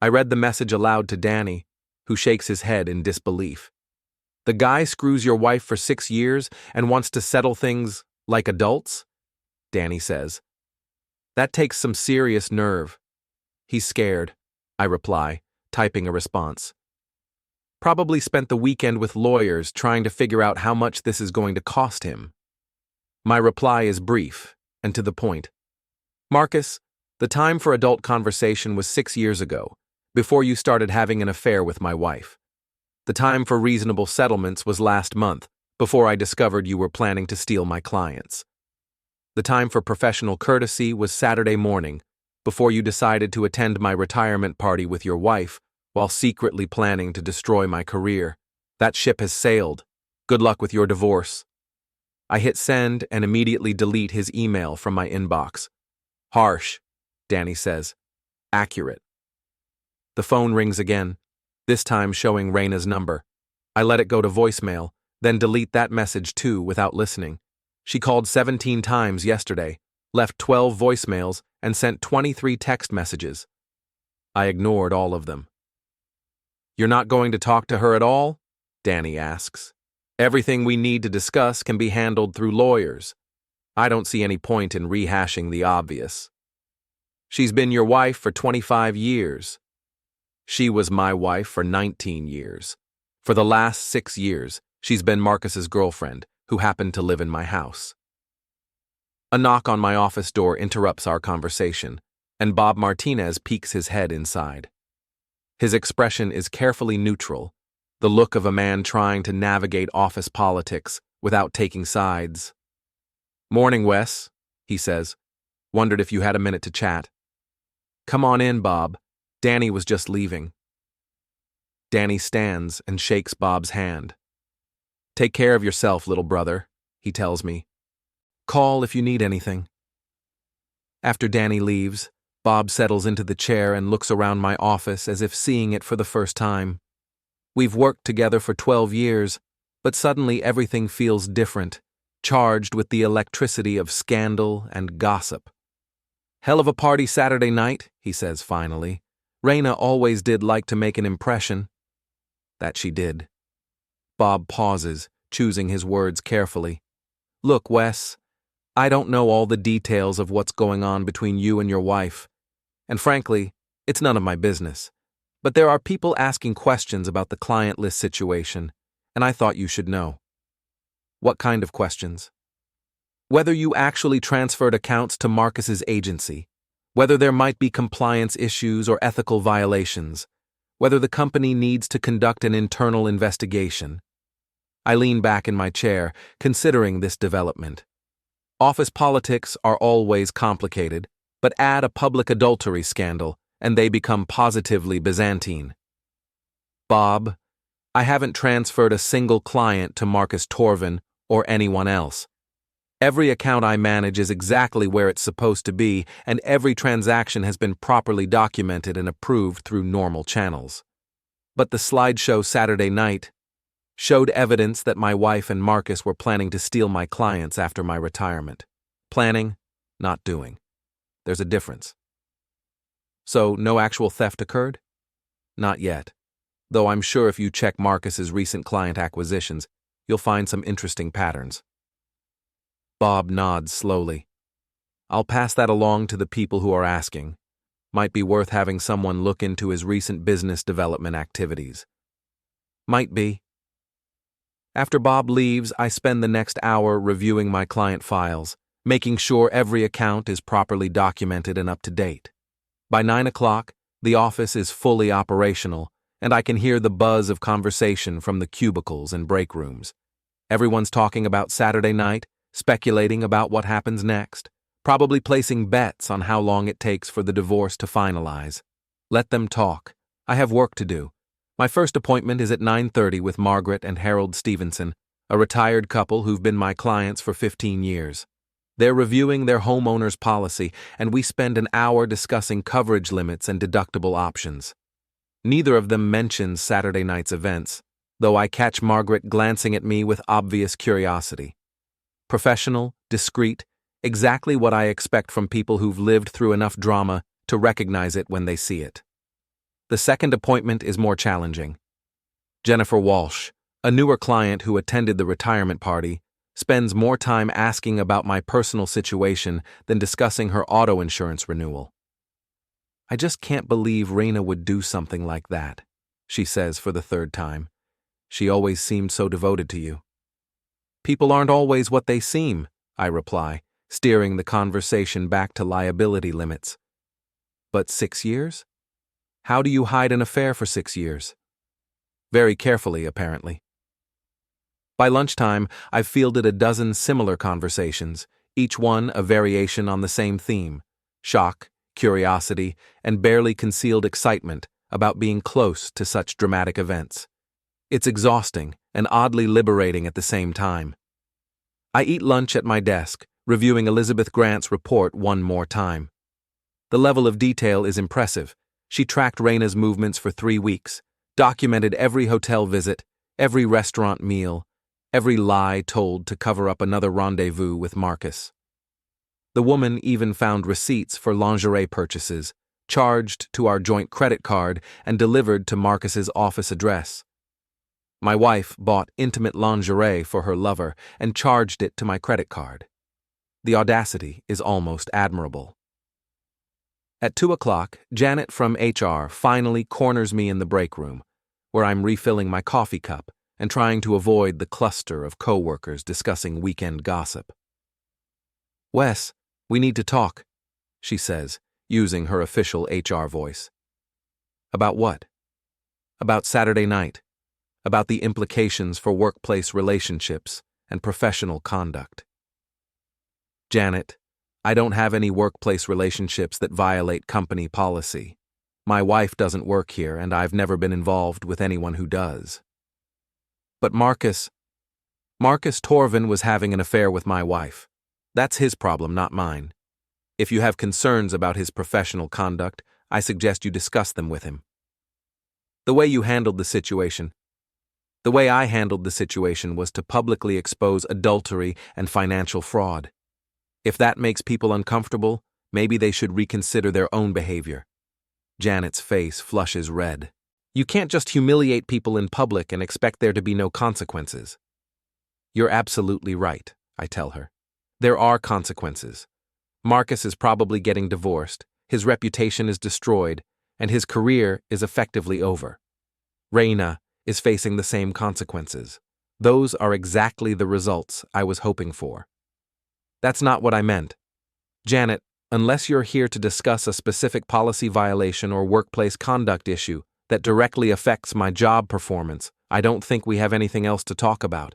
I read the message aloud to Danny, who shakes his head in disbelief. The guy screws your wife for 6 years and wants to settle things like adults? Danny says. That takes some serious nerve. He's scared, I reply, typing a response. Probably spent the weekend with lawyers trying to figure out how much this is going to cost him. My reply is brief and to the point. Marcus, the time for adult conversation was 6 years ago, before you started having an affair with my wife. The time for reasonable settlements was last month, before I discovered you were planning to steal my clients. The time for professional courtesy was Saturday morning, before you decided to attend my retirement party with your wife while secretly planning to destroy my career. That ship has sailed. Good luck with your divorce. I hit send and immediately delete his email from my inbox. Harsh, Danny says. Accurate. The phone rings again, this time showing Reina's number. I let it go to voicemail, then delete that message too without listening. She called 17 times yesterday, left 12 voicemails, and sent 23 text messages. I ignored all of them. You're not going to talk to her at all? Danny asks. Everything we need to discuss can be handled through lawyers. I don't see any point in rehashing the obvious. She's been your wife for 25 years. She was my wife for 19 years. For the last 6 years, she's been Marcus's girlfriend, who happened to live in my house. A knock on my office door interrupts our conversation, and Bob Martinez peeks his head inside. His expression is carefully neutral, the look of a man trying to navigate office politics without taking sides. Morning, Wes, he says. Wondered if you had a minute to chat. Come on in, Bob. Danny was just leaving. Danny stands and shakes Bob's hand. Take care of yourself, little brother, he tells me. Call if you need anything. After Danny leaves, Bob settles into the chair and looks around my office as if seeing it for the first time. We've worked together for 12 years, but suddenly everything feels different, charged with the electricity of scandal and gossip. Hell of a party Saturday night, he says finally. Reina always did like to make an impression. That she did. Bob pauses, choosing his words carefully. Look, Wes, I don't know all the details of what's going on between you and your wife, and frankly, it's none of my business. But there are people asking questions about the client list situation, and I thought you should know. What kind of questions? Whether you actually transferred accounts to Marcus's agency, whether there might be compliance issues or ethical violations, whether the company needs to conduct an internal investigation. I lean back in my chair, considering this development. Office politics are always complicated, but add a public adultery scandal, and they become positively Byzantine. Bob, I haven't transferred a single client to Marcus Torvin or anyone else. Every account I manage is exactly where it's supposed to be, and every transaction has been properly documented and approved through normal channels. But the slideshow Saturday night showed evidence that my wife and Marcus were planning to steal my clients after my retirement. Planning, not doing. There's a difference. So, no actual theft occurred? Not yet. Though I'm sure if you check Marcus's recent client acquisitions, you'll find some interesting patterns. Bob nods slowly. I'll pass that along to the people who are asking. Might be worth having someone look into his recent business development activities. Might be. After Bob leaves, I spend the next hour reviewing my client files, making sure every account is properly documented and up to date. By 9 o'clock, the office is fully operational, and I can hear the buzz of conversation from the cubicles and break rooms. Everyone's talking about Saturday night, speculating about what happens next, probably placing bets on how long it takes for the divorce to finalize. Let them talk. I have work to do. My first appointment is at 9:30 with Margaret and Harold Stevenson, a retired couple who've been my clients for 15 years. They're reviewing their homeowner's policy, and we spend an hour discussing coverage limits and deductible options. Neither of them mentions Saturday night's events, though I catch Margaret glancing at me with obvious curiosity. Professional, discreet, exactly what I expect from people who've lived through enough drama to recognize it when they see it. The second appointment is more challenging. Jennifer Walsh, a newer client who attended the retirement party, spends more time asking about my personal situation than discussing her auto insurance renewal. I just can't believe Reina would do something like that, she says for the third time. She always seemed so devoted to you. People aren't always what they seem, I reply, steering the conversation back to liability limits. But 6 years? How do you hide an affair for 6 years? Very carefully, apparently. By lunchtime, I've fielded a dozen similar conversations, each one a variation on the same theme: shock, curiosity, and barely concealed excitement about being close to such dramatic events. It's exhausting and oddly liberating at the same time. I eat lunch at my desk, reviewing Elizabeth Grant's report one more time. The level of detail is impressive. She tracked Reina's movements for 3 weeks, documented every hotel visit, every restaurant meal, every lie told to cover up another rendezvous with Marcus. The woman even found receipts for lingerie purchases, charged to our joint credit card and delivered to Marcus's office address. My wife bought intimate lingerie for her lover and charged it to my credit card. The audacity is almost admirable. At 2 o'clock, Janet from HR finally corners me in the break room, where I'm refilling my coffee cup and trying to avoid the cluster of coworkers discussing weekend gossip. "Wes, we need to talk," she says, using her official HR voice. "About what?" "About Saturday night. About the implications for workplace relationships and professional conduct." "Janet, I don't have any workplace relationships that violate company policy. My wife doesn't work here, and I've never been involved with anyone who does." "But Marcus Torvin was having an affair with my wife. That's his problem, not mine. If you have concerns about his professional conduct, I suggest you discuss them with him." The way I handled the situation was to publicly expose adultery and financial fraud. If that makes people uncomfortable, maybe they should reconsider their own behavior. Janet's face flushes red. "You can't just humiliate people in public and expect there to be no consequences." "You're absolutely right," I tell her. "There are consequences. Marcus is probably getting divorced, his reputation is destroyed, and his career is effectively over. Reina is facing the same consequences. Those are exactly the results I was hoping for." "That's not what I meant. Janet, unless you're here to discuss a specific policy violation or workplace conduct issue that directly affects my job performance, I don't think we have anything else to talk about."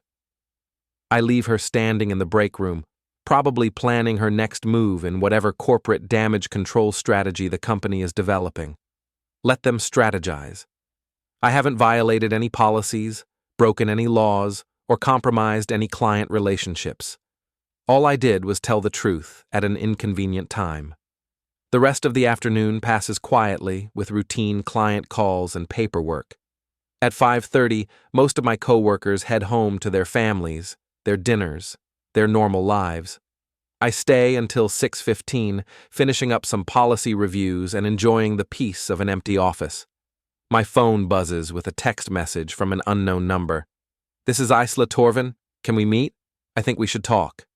I leave her standing in the break room, probably planning her next move in whatever corporate damage control strategy the company is developing. Let them strategize. I haven't violated any policies, broken any laws, or compromised any client relationships. All I did was tell the truth at an inconvenient time. The rest of the afternoon passes quietly with routine client calls and paperwork. At 5:30, most of my coworkers head home to their families, their dinners, their normal lives. I stay until 6:15, finishing up some policy reviews and enjoying the peace of an empty office. My phone buzzes with a text message from an unknown number. "This is Isla Torvin. Can we meet? I think we should talk."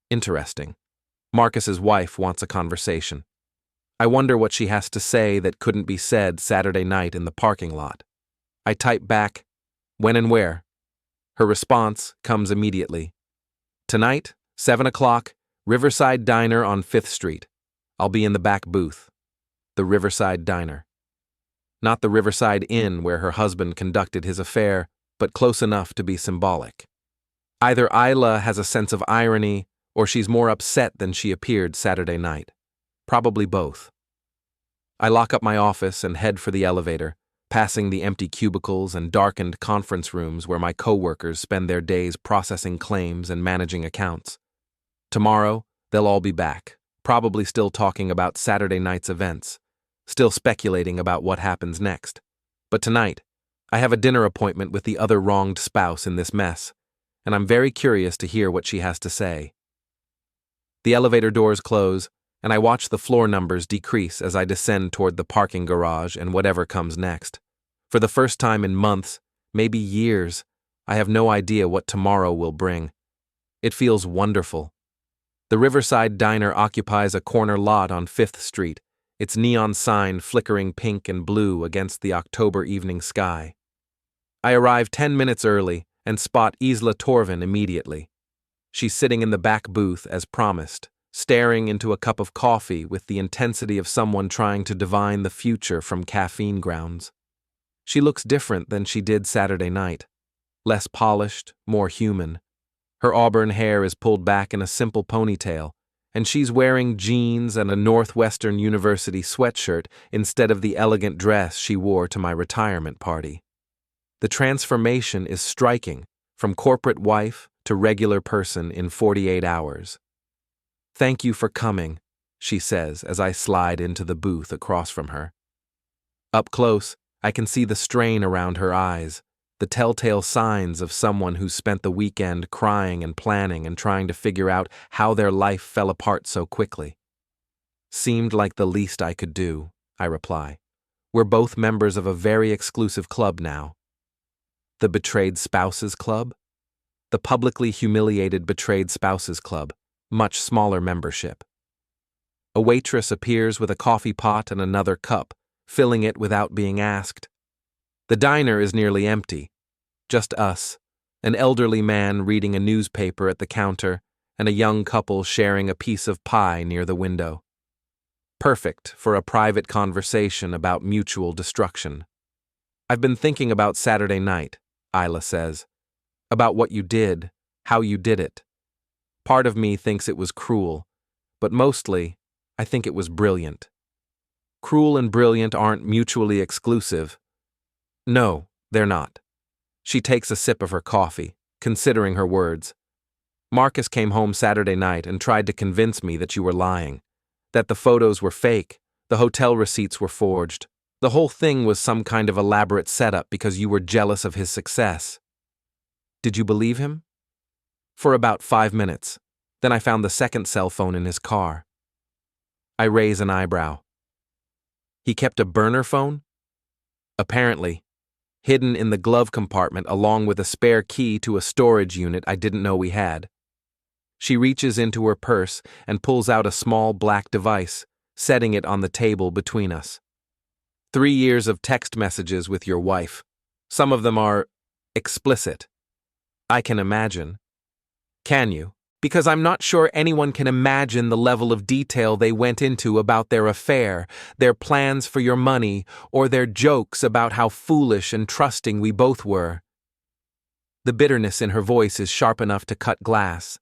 Interesting. Marcus's wife wants a conversation. I wonder what she has to say that couldn't be said Saturday night in the parking lot. I type back, "When and where?" Her response comes immediately. "Tonight, 7 o'clock, Riverside Diner on 5th Street. I'll be in the back booth." The Riverside Diner. Not the Riverside Inn where her husband conducted his affair, but close enough to be symbolic. Either Isla has a sense of irony, or she's more upset than she appeared Saturday night. Probably both. I lock up my office and head for the elevator, passing the empty cubicles and darkened conference rooms where my coworkers spend their days processing claims and managing accounts. Tomorrow, they'll all be back, probably still talking about Saturday night's events, still speculating about what happens next. But tonight, I have a dinner appointment with the other wronged spouse in this mess, and I'm very curious to hear what she has to say. The elevator doors close, and I watch the floor numbers decrease as I descend toward the parking garage and whatever comes next. For the first time in months, maybe years, I have no idea what tomorrow will bring. It feels wonderful. The Riverside Diner occupies a corner lot on 5th Street, its neon sign flickering pink and blue against the October evening sky. I arrive 10 minutes early and spot Isla Torvin immediately. She's sitting in the back booth as promised, staring into a cup of coffee with the intensity of someone trying to divine the future from caffeine grounds. She looks different than she did Saturday night. Less polished, more human. Her auburn hair is pulled back in a simple ponytail, and she's wearing jeans and a Northwestern University sweatshirt instead of the elegant dress she wore to my retirement party. The transformation is striking, from corporate wife to regular person in 48 hours. "Thank you for coming," she says as I slide into the booth across from her. Up close, I can see the strain around her eyes, the telltale signs of someone who spent the weekend crying and planning and trying to figure out how their life fell apart so quickly. "Seemed like the least I could do," I reply. "We're both members of a very exclusive club now." "The Betrayed Spouses Club?" "The Publicly Humiliated Betrayed Spouses Club, much smaller membership." A waitress appears with a coffee pot and another cup, filling it without being asked. The diner is nearly empty. Just us, an elderly man reading a newspaper at the counter, and a young couple sharing a piece of pie near the window. Perfect for a private conversation about mutual destruction. "I've been thinking about Saturday night," Isla says. "About what you did, how you did it. Part of me thinks it was cruel, but mostly, I think it was brilliant." Cruel and brilliant aren't mutually exclusive. No, they're not. She takes a sip of her coffee, considering her words. "Marcus came home Saturday night and tried to convince me that you were lying, that the photos were fake, the hotel receipts were forged. The whole thing was some kind of elaborate setup because you were jealous of his success." "Did you believe him?" "For about 5 minutes. Then I found the second cell phone in his car." I raise an eyebrow. "He kept a burner phone?" "Apparently. Hidden in the glove compartment along with a spare key to a storage unit I didn't know we had." She reaches into her purse and pulls out a small black device, setting it on the table between us. 3 years of text messages with your wife. Some of them are explicit." "I can imagine." "Can you? Because I'm not sure anyone can imagine the level of detail they went into about their affair, their plans for your money, or their jokes about how foolish and trusting we both were." The bitterness in her voice is sharp enough to cut glass.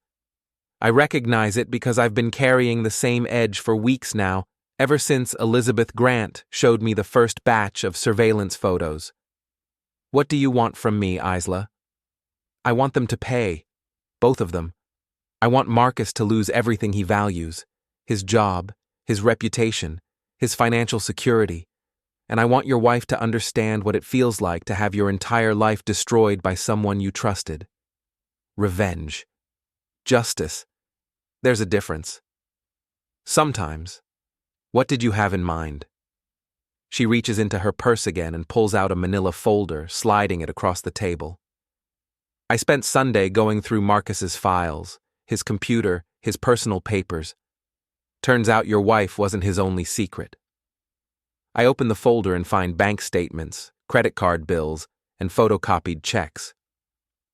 I recognize it because I've been carrying the same edge for weeks now, ever since Elizabeth Grant showed me the first batch of surveillance photos. What do you want from me, Isla? I want them to pay. Both of them. I want Marcus to lose everything he values. His job, his reputation, his financial security. And I want your wife to understand what it feels like to have your entire life destroyed by someone you trusted. Revenge. Justice. There's a difference. Sometimes. What did you have in mind? She reaches into her purse again and pulls out a manila folder, sliding it across the table. I spent Sunday going through Marcus's files, his computer, his personal papers. Turns out your wife wasn't his only secret. I open the folder and find bank statements, credit card bills, and photocopied checks.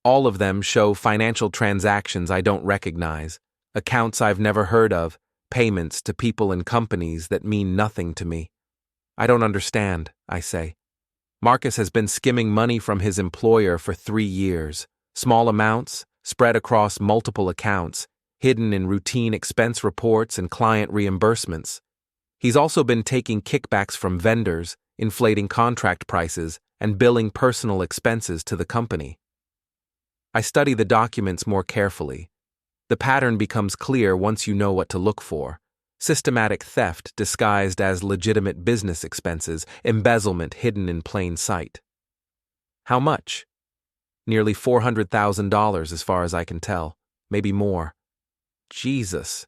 All of them show financial transactions I don't recognize, accounts I've never heard of, payments to people and companies that mean nothing to me. I don't understand, I say. Marcus has been skimming money from his employer for 3 years. Small amounts, spread across multiple accounts, hidden in routine expense reports and client reimbursements. He's also been taking kickbacks from vendors, inflating contract prices, and billing personal expenses to the company. I study the documents more carefully. The pattern becomes clear once you know what to look for. Systematic theft disguised as legitimate business expenses, embezzlement hidden in plain sight. How much? Nearly $400,000 as far as I can tell, maybe more. Jesus.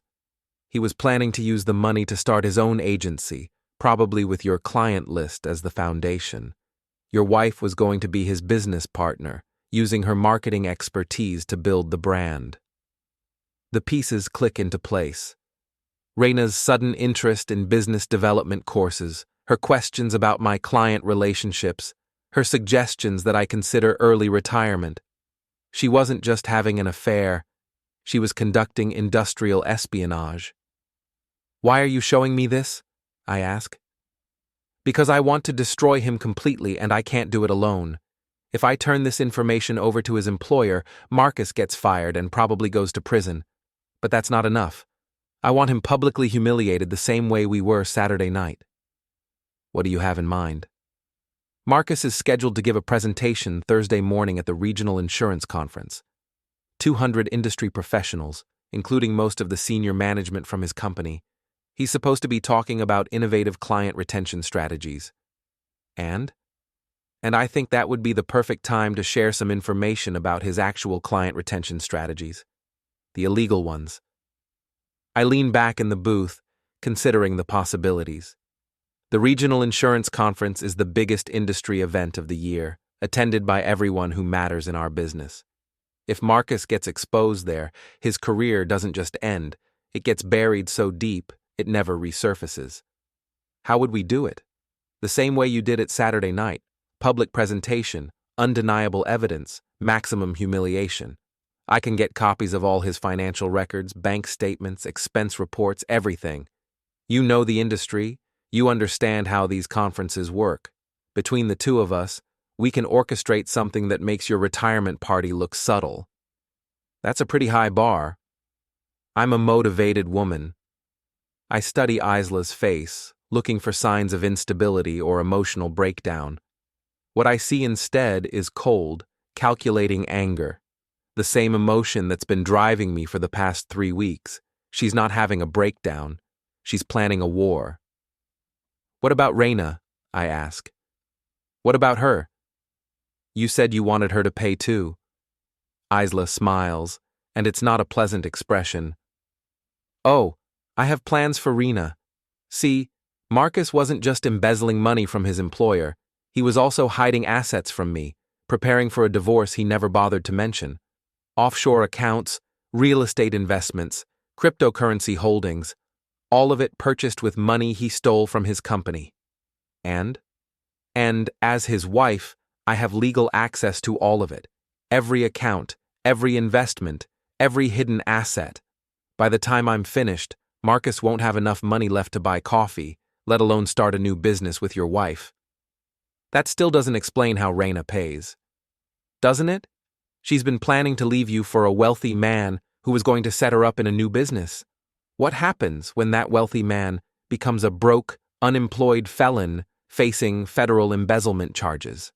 He was planning to use the money to start his own agency, probably with your client list as the foundation. Your wife was going to be his business partner, using her marketing expertise to build the brand. The pieces click into place. Reina's sudden interest in business development courses, her questions about my client relationships, her suggestions that I consider early retirement. She wasn't just having an affair, she was conducting industrial espionage. Why are you showing me this? I ask. Because I want to destroy him completely and I can't do it alone. If I turn this information over to his employer, Marcus gets fired and probably goes to prison. But that's not enough. I want him publicly humiliated the same way we were Saturday night. What do you have in mind? Marcus is scheduled to give a presentation Thursday morning at the Regional Insurance Conference. 200 industry professionals, including most of the senior management from his company. He's supposed to be talking about innovative client retention strategies. And I think that would be the perfect time to share some information about his actual client retention strategies. The illegal ones. I lean back in the booth, considering the possibilities. The Regional Insurance Conference is the biggest industry event of the year, attended by everyone who matters in our business. If Marcus gets exposed there, his career doesn't just end, it gets buried so deep, it never resurfaces. How would we do it? The same way you did it Saturday night. Public presentation, undeniable evidence, maximum humiliation. I can get copies of all his financial records, bank statements, expense reports, everything. You know the industry. You understand how these conferences work. Between the two of us, we can orchestrate something that makes your retirement party look subtle. That's a pretty high bar. I'm a motivated woman. I study Isla's face, looking for signs of instability or emotional breakdown. What I see instead is cold, calculating anger. The same emotion that's been driving me for the past 3 weeks. She's not having a breakdown. She's planning a war. What about Reina? I ask. What about her? You said you wanted her to pay too. Isla smiles, and it's not a pleasant expression. Oh, I have plans for Reina. See, Marcus wasn't just embezzling money from his employer, he was also hiding assets from me, preparing for a divorce he never bothered to mention. Offshore accounts, real estate investments, cryptocurrency holdings, all of it purchased with money he stole from his company. And as his wife, I have legal access to all of it. Every account, every investment, every hidden asset. By the time I'm finished, Marcus won't have enough money left to buy coffee, let alone start a new business with your wife. That still doesn't explain how Reina pays. Doesn't it? She's been planning to leave you for a wealthy man who was going to set her up in a new business. What happens when that wealthy man becomes a broke, unemployed felon facing federal embezzlement charges?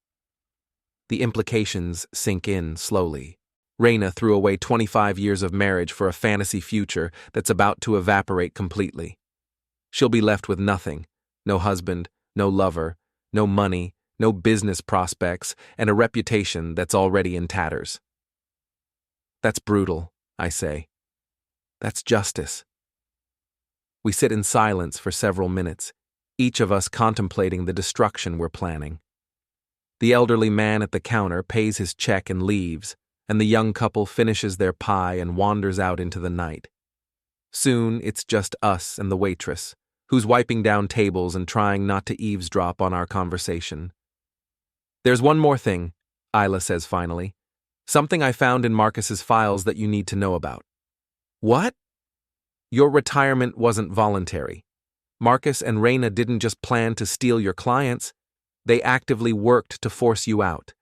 The implications sink in slowly. Reina threw away 25 years of marriage for a fantasy future that's about to evaporate completely. She'll be left with nothing: no husband, no lover, no money, no business prospects, and a reputation that's already in tatters. That's brutal, I say. That's justice. We sit in silence for several minutes, each of us contemplating the destruction we're planning. The elderly man at the counter pays his check and leaves, and the young couple finishes their pie and wanders out into the night. Soon it's just us and the waitress, who's wiping down tables and trying not to eavesdrop on our conversation. "There's one more thing," Isla says finally. "Something I found in Marcus's files that you need to know about." "What?" "Your retirement wasn't voluntary. Marcus and Reina didn't just plan to steal your clients, they actively worked to force you out.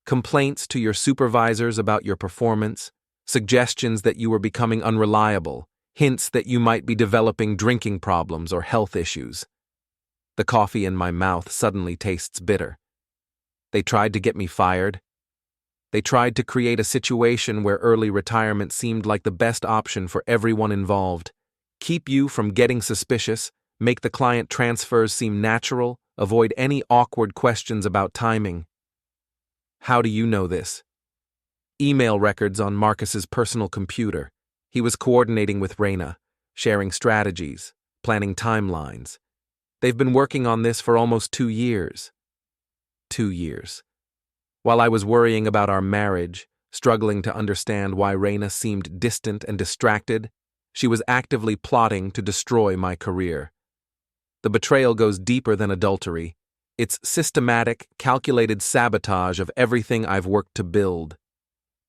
Complaints to your supervisors about your performance, suggestions that you were becoming unreliable, hints that you might be developing drinking problems or health issues." The coffee in my mouth suddenly tastes bitter. They tried to get me fired. They tried to create a situation where early retirement seemed like the best option for everyone involved. Keep you from getting suspicious, make the client transfers seem natural, avoid any awkward questions about timing. How do you know this? Email records on Marcus's personal computer. He was coordinating with Reina, sharing strategies, planning timelines. They've been working on this for almost 2 years. 2 years. While I was worrying about our marriage, struggling to understand why Reina seemed distant and distracted, she was actively plotting to destroy my career. The betrayal goes deeper than adultery. It's systematic, calculated sabotage of everything I've worked to build.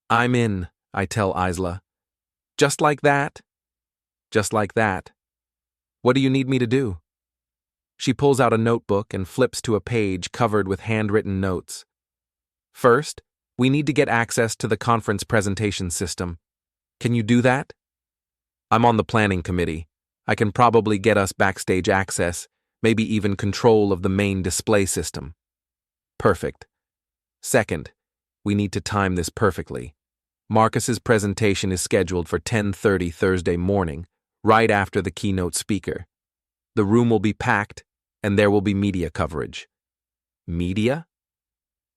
"I'm in," I tell Isla. "Just like that?" "Just like that." "What do you need me to do?" She pulls out a notebook and flips to a page covered with handwritten notes. "First, we need to get access to the conference presentation system. Can you do that?" "I'm on the planning committee. I can probably get us backstage access, maybe even control of the main display system." "Perfect." "Second, we need to time this perfectly. Marcus's presentation is scheduled for 10:30 Thursday morning, right after the keynote speaker. The room will be packed, and there will be media coverage." "Media?"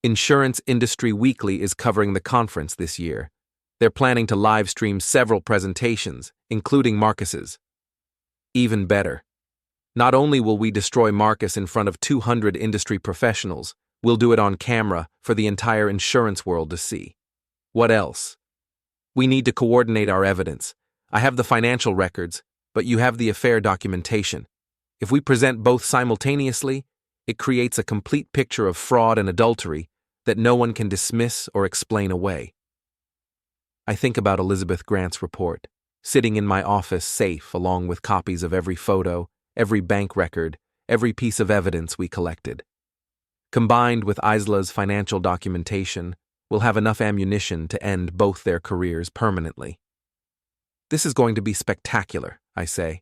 Insurance Industry Weekly is covering the conference this year. They're planning to live stream several presentations, including Marcus's. Even better. Not only will we destroy Marcus in front of 200 industry professionals, we'll do it on camera for the entire insurance world to see. What else? We need to coordinate our evidence. I have the financial records, but you have the affair documentation. If we present both simultaneously, it creates a complete picture of fraud and adultery that no one can dismiss or explain away. I think about Elizabeth Grant's report, sitting in my office safe along with copies of every photo, every bank record, every piece of evidence we collected. Combined with Isla's financial documentation, we'll have enough ammunition to end both their careers permanently. This is going to be spectacular, I say.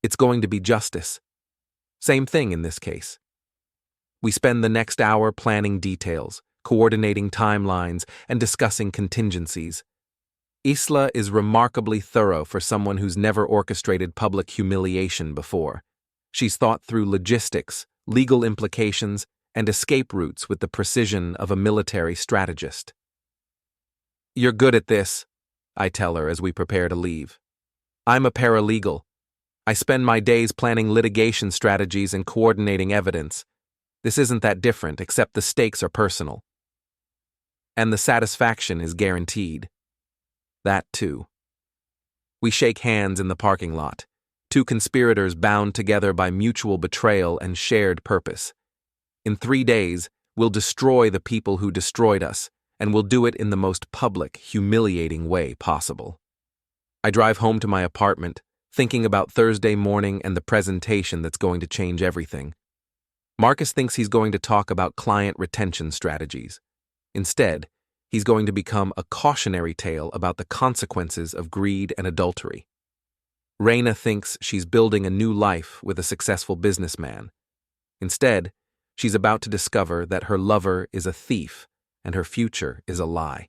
It's going to be justice. Same thing in this case. We spend the next hour planning details, coordinating timelines, and discussing contingencies. Isla is remarkably thorough for someone who's never orchestrated public humiliation before. She's thought through logistics, legal implications, and escape routes with the precision of a military strategist. "You're good at this," I tell her as we prepare to leave. "I'm a paralegal. I spend my days planning litigation strategies and coordinating evidence. This isn't that different, except the stakes are personal. And the satisfaction is guaranteed." That too. We shake hands in the parking lot, two conspirators bound together by mutual betrayal and shared purpose. In 3 days, we'll destroy the people who destroyed us, and we'll do it in the most public, humiliating way possible. I drive home to my apartment, thinking about Thursday morning and the presentation that's going to change everything. Marcus thinks he's going to talk about client retention strategies. Instead, he's going to become a cautionary tale about the consequences of greed and adultery. Reina thinks she's building a new life with a successful businessman. Instead, she's about to discover that her lover is a thief and her future is a lie.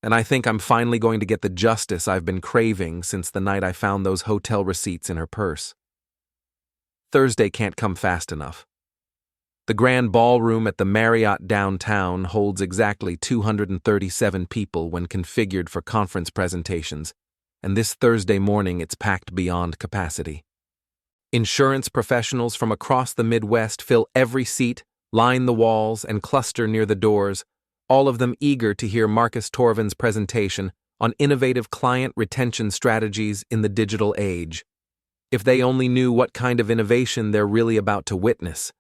And I think I'm finally going to get the justice I've been craving since the night I found those hotel receipts in her purse. Thursday can't come fast enough. The grand ballroom at the Marriott downtown holds exactly 237 people when configured for conference presentations, and this Thursday morning it's packed beyond capacity. Insurance professionals from across the Midwest fill every seat, line the walls, and cluster near the doors, all of them eager to hear Marcus Torvin's presentation on innovative client retention strategies in the digital age. If they only knew what kind of innovation they're really about to witness.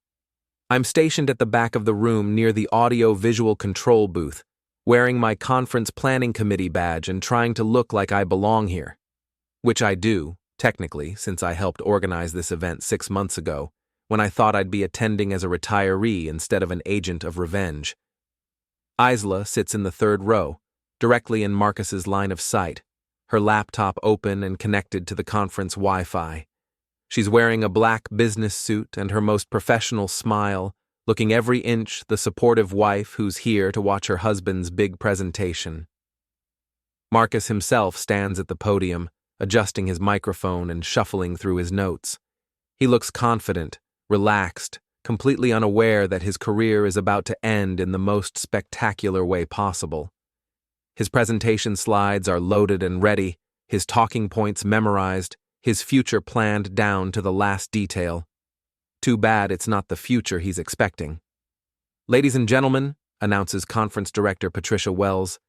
I'm stationed at the back of the room near the audio-visual control booth, wearing my conference planning committee badge and trying to look like I belong here. Which I do, technically, since I helped organize this event 6 months ago, when I thought I'd be attending as a retiree instead of an agent of revenge. Isla sits in the third row, directly in Marcus's line of sight, her laptop open and connected to the conference Wi-Fi. She's wearing a black business suit and her most professional smile, looking every inch the supportive wife who's here to watch her husband's big presentation. Marcus himself stands at the podium, adjusting his microphone and shuffling through his notes. He looks confident, relaxed, completely unaware that his career is about to end in the most spectacular way possible. His presentation slides are loaded and ready, his talking points memorized, his future planned down to the last detail. Too bad it's not the future he's expecting. Ladies and gentlemen, announces Conference Director Patricia Wells,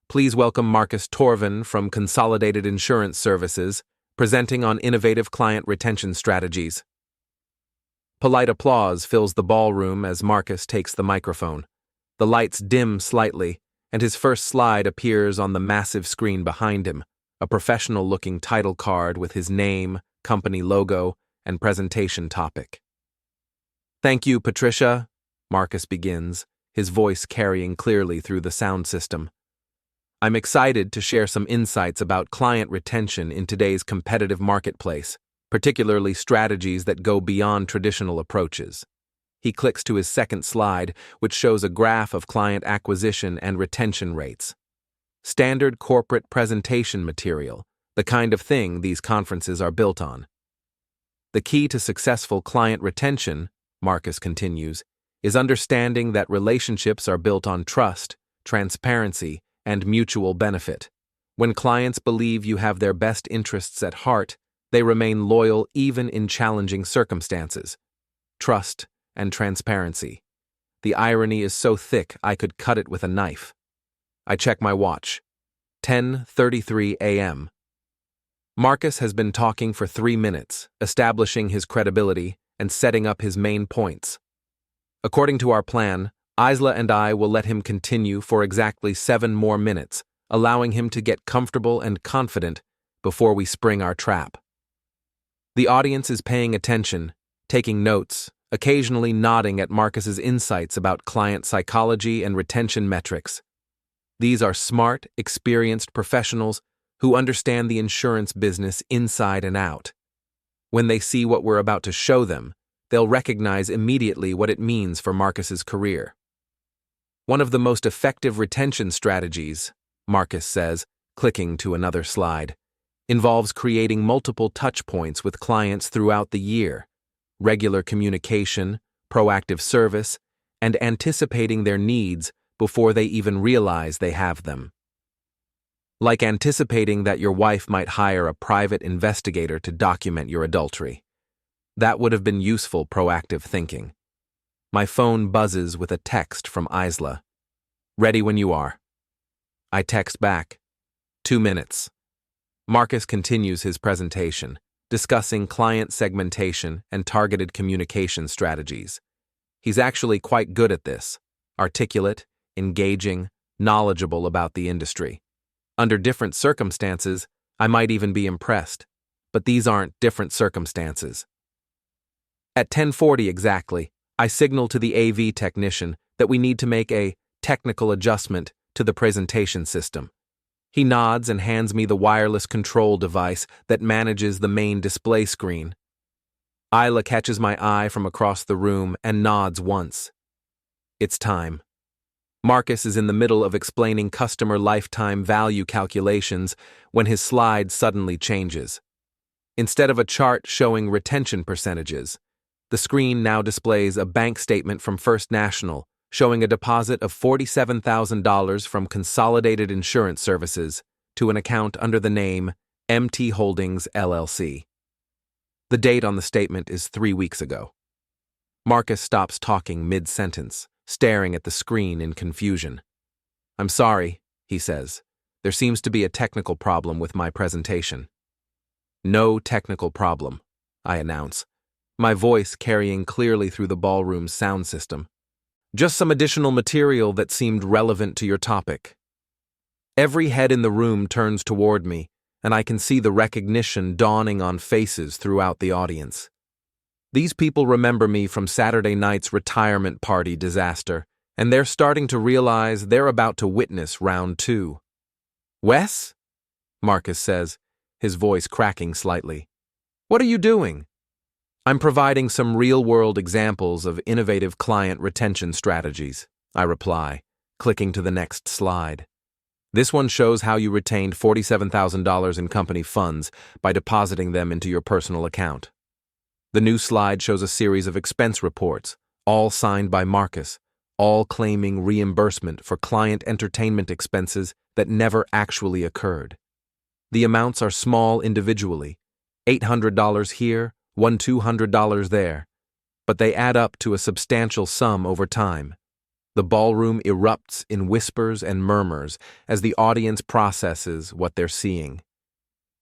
please welcome Marcus Torvin from Consolidated Insurance Services, presenting on innovative client retention strategies. Polite applause fills the ballroom as Marcus takes the microphone. The lights dim slightly, and his first slide appears on the massive screen behind him, a professional-looking title card with his name, company logo, and presentation topic. Thank you, Patricia, Marcus begins, his voice carrying clearly through the sound system. I'm excited to share some insights about client retention in today's competitive marketplace, particularly strategies that go beyond traditional approaches. He clicks to his second slide, which shows a graph of client acquisition and retention rates. Standard corporate presentation material, the kind of thing these conferences are built on. The key to successful client retention, Marcus continues, is understanding that relationships are built on trust, transparency, and mutual benefit. When clients believe you have their best interests at heart, they remain loyal even in challenging circumstances. Trust and transparency. The irony is so thick I could cut it with a knife. I check my watch. 10:33 a.m. Marcus has been talking for 3 minutes, establishing his credibility and setting up his main points. According to our plan, Isla and I will let him continue for exactly 7 more minutes, allowing him to get comfortable and confident before we spring our trap. The audience is paying attention, taking notes, occasionally nodding at Marcus's insights about client psychology and retention metrics. These are smart, experienced professionals who understand the insurance business inside and out. When they see what we're about to show them, they'll recognize immediately what it means for Marcus's career. One of the most effective retention strategies, Marcus says, clicking to another slide, involves creating multiple touch points with clients throughout the year, regular communication, proactive service, and anticipating their needs before they even realize they have them. Like anticipating that your wife might hire a private investigator to document your adultery. That would have been useful proactive thinking. My phone buzzes with a text from Isla. Ready when you are. I text back. 2 minutes. Marcus continues his presentation, discussing client segmentation and targeted communication strategies. He's actually quite good at this, articulate, engaging, knowledgeable about the industry. Under different circumstances, I might even be impressed, but these aren't different circumstances. At 10:40 exactly, I signal to the AV technician that we need to make a technical adjustment to the presentation system. He nods and hands me the wireless control device that manages the main display screen. Isla catches my eye from across the room and nods once. It's time. Marcus is in the middle of explaining customer lifetime value calculations when his slide suddenly changes. Instead of a chart showing retention percentages, the screen now displays a bank statement from First National showing a deposit of $47,000 from Consolidated Insurance Services to an account under the name MT Holdings LLC. The date on the statement is 3 weeks ago. Marcus stops talking mid-sentence, staring at the screen in confusion. "I'm sorry," he says. "There seems to be a technical problem with my presentation." "No technical problem," I announce, my voice carrying clearly through the ballroom's sound system. "Just some additional material that seemed relevant to your topic." Every head in the room turns toward me, and I can see the recognition dawning on faces throughout the audience. These people remember me from Saturday night's retirement party disaster, and they're starting to realize they're about to witness round 2. "Wes?" Marcus says, his voice cracking slightly. "What are you doing?" "I'm providing some real-world examples of innovative client retention strategies," I reply, clicking to the next slide. "This one shows how you retained $47,000 in company funds by depositing them into your personal account." The new slide shows a series of expense reports, all signed by Marcus, all claiming reimbursement for client entertainment expenses that never actually occurred. The amounts are small individually, $800 here, $200 there, but they add up to a substantial sum over time. The ballroom erupts in whispers and murmurs as the audience processes what they're seeing.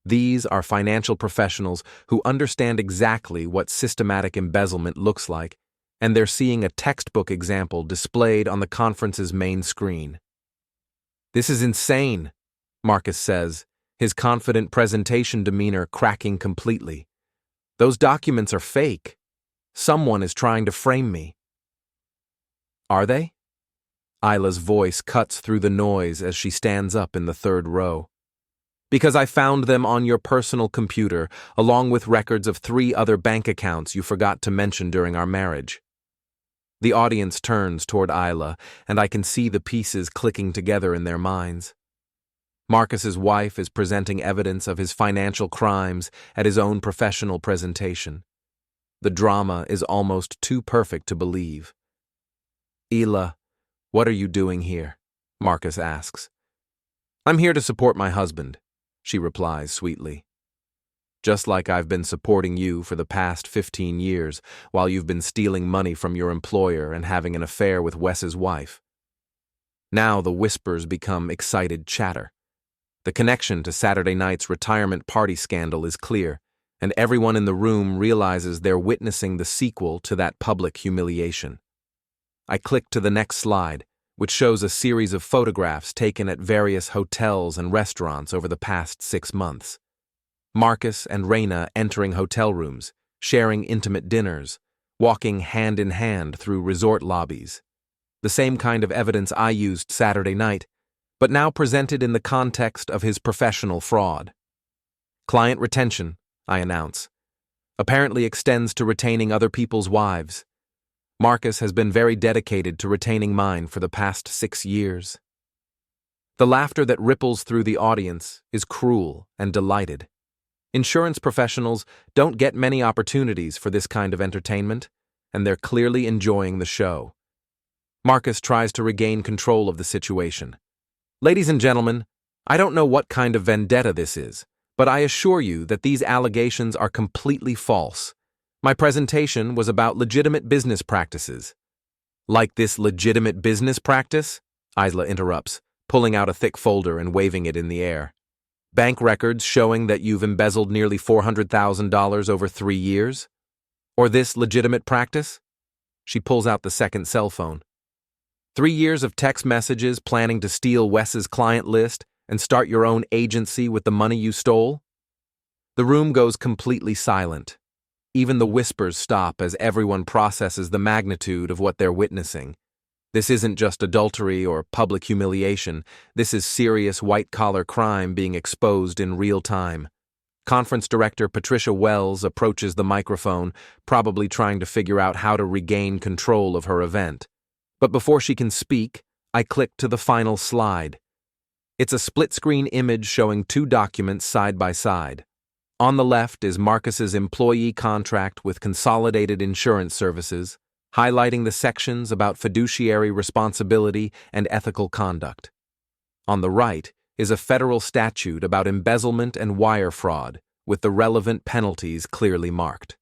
These are financial professionals who understand exactly what systematic embezzlement looks like, and they're seeing a textbook example displayed on the conference's main screen. "This is insane," Marcus says, his confident presentation demeanor cracking completely. "Those documents are fake. Someone is trying to frame me." "Are they?" Isla's voice cuts through the noise as she stands up in the third row. "Because I found them on your personal computer, along with records of 3 other bank accounts you forgot to mention during our marriage." The audience turns toward Isla, and I can see the pieces clicking together in their minds. Marcus's wife is presenting evidence of his financial crimes at his own professional presentation. The drama is almost too perfect to believe. "Isla, what are you doing here?" Marcus asks. "I'm here to support my husband," she replies sweetly. "Just like I've been supporting you for the past 15 years while you've been stealing money from your employer and having an affair with Wes's wife." Now the whispers become excited chatter. The connection to Saturday night's retirement party scandal is clear, and everyone in the room realizes they're witnessing the sequel to that public humiliation. I click to the next slide, which shows a series of photographs taken at various hotels and restaurants over the past 6 months. Marcus and Reina entering hotel rooms, sharing intimate dinners, walking hand in hand through resort lobbies. The same kind of evidence I used Saturday night, but now presented in the context of his professional fraud. "Client retention," I announce, apparently extends to retaining other people's wives. Marcus has been very dedicated to retaining mine for the past 6 years. The laughter that ripples through the audience is cruel and delighted. Insurance professionals don't get many opportunities for this kind of entertainment, and they're clearly enjoying the show. Marcus tries to regain control of the situation. "Ladies and gentlemen, I don't know what kind of vendetta this is, but I assure you that these allegations are completely false. My presentation was about legitimate business practices." "Like this legitimate business practice?" Isla interrupts, pulling out a thick folder and waving it in the air. "Bank records showing that you've embezzled nearly $400,000 over 3 years? Or this legitimate practice?" She pulls out the second cell phone. 3 years of text messages planning to steal Wes's client list and start your own agency with the money you stole?" The room goes completely silent. Even the whispers stop as everyone processes the magnitude of what they're witnessing. This isn't just adultery or public humiliation. This is serious white-collar crime being exposed in real time. Conference director Patricia Wells approaches the microphone, probably trying to figure out how to regain control of her event. But before she can speak, I click to the final slide. It's a split-screen image showing two documents side by side. On the left is Marcus's employee contract with Consolidated Insurance Services, highlighting the sections about fiduciary responsibility and ethical conduct. On the right is a federal statute about embezzlement and wire fraud, with the relevant penalties clearly marked.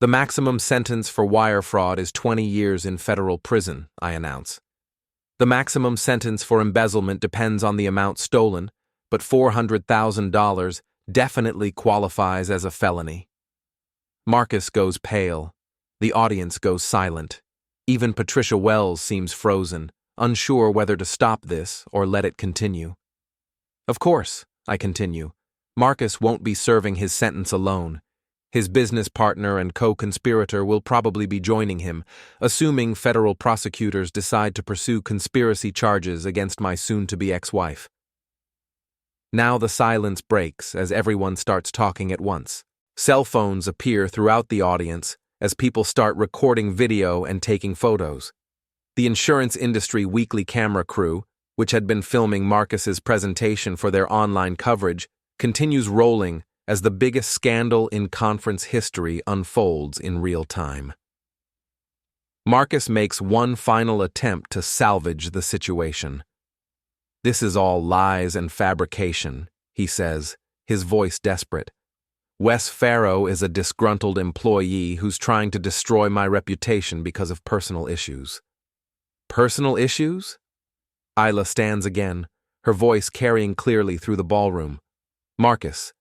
The maximum sentence for wire fraud is 20 years in federal prison, I announce. The maximum sentence for embezzlement depends on the amount stolen, but $400,000 definitely qualifies as a felony. Marcus goes pale. The audience goes silent. Even Patricia Wells seems frozen, unsure whether to stop this or let it continue. Of course, I continue, Marcus won't be serving his sentence alone. His business partner and co-conspirator will probably be joining him, assuming federal prosecutors decide to pursue conspiracy charges against my soon-to-be ex-wife. Now the silence breaks as everyone starts talking at once. Cell phones appear throughout the audience as people start recording video and taking photos. The insurance industry weekly camera crew, which had been filming Marcus's presentation for their online coverage, continues rolling as the biggest scandal in conference history unfolds in real time. Marcus makes one final attempt to salvage the situation. "This is all lies and fabrication," he says, his voice desperate. "Wes Farrow is a disgruntled employee who's trying to destroy my reputation because of personal issues." Personal issues? Isla stands again, her voice carrying clearly through the ballroom. "Marcus,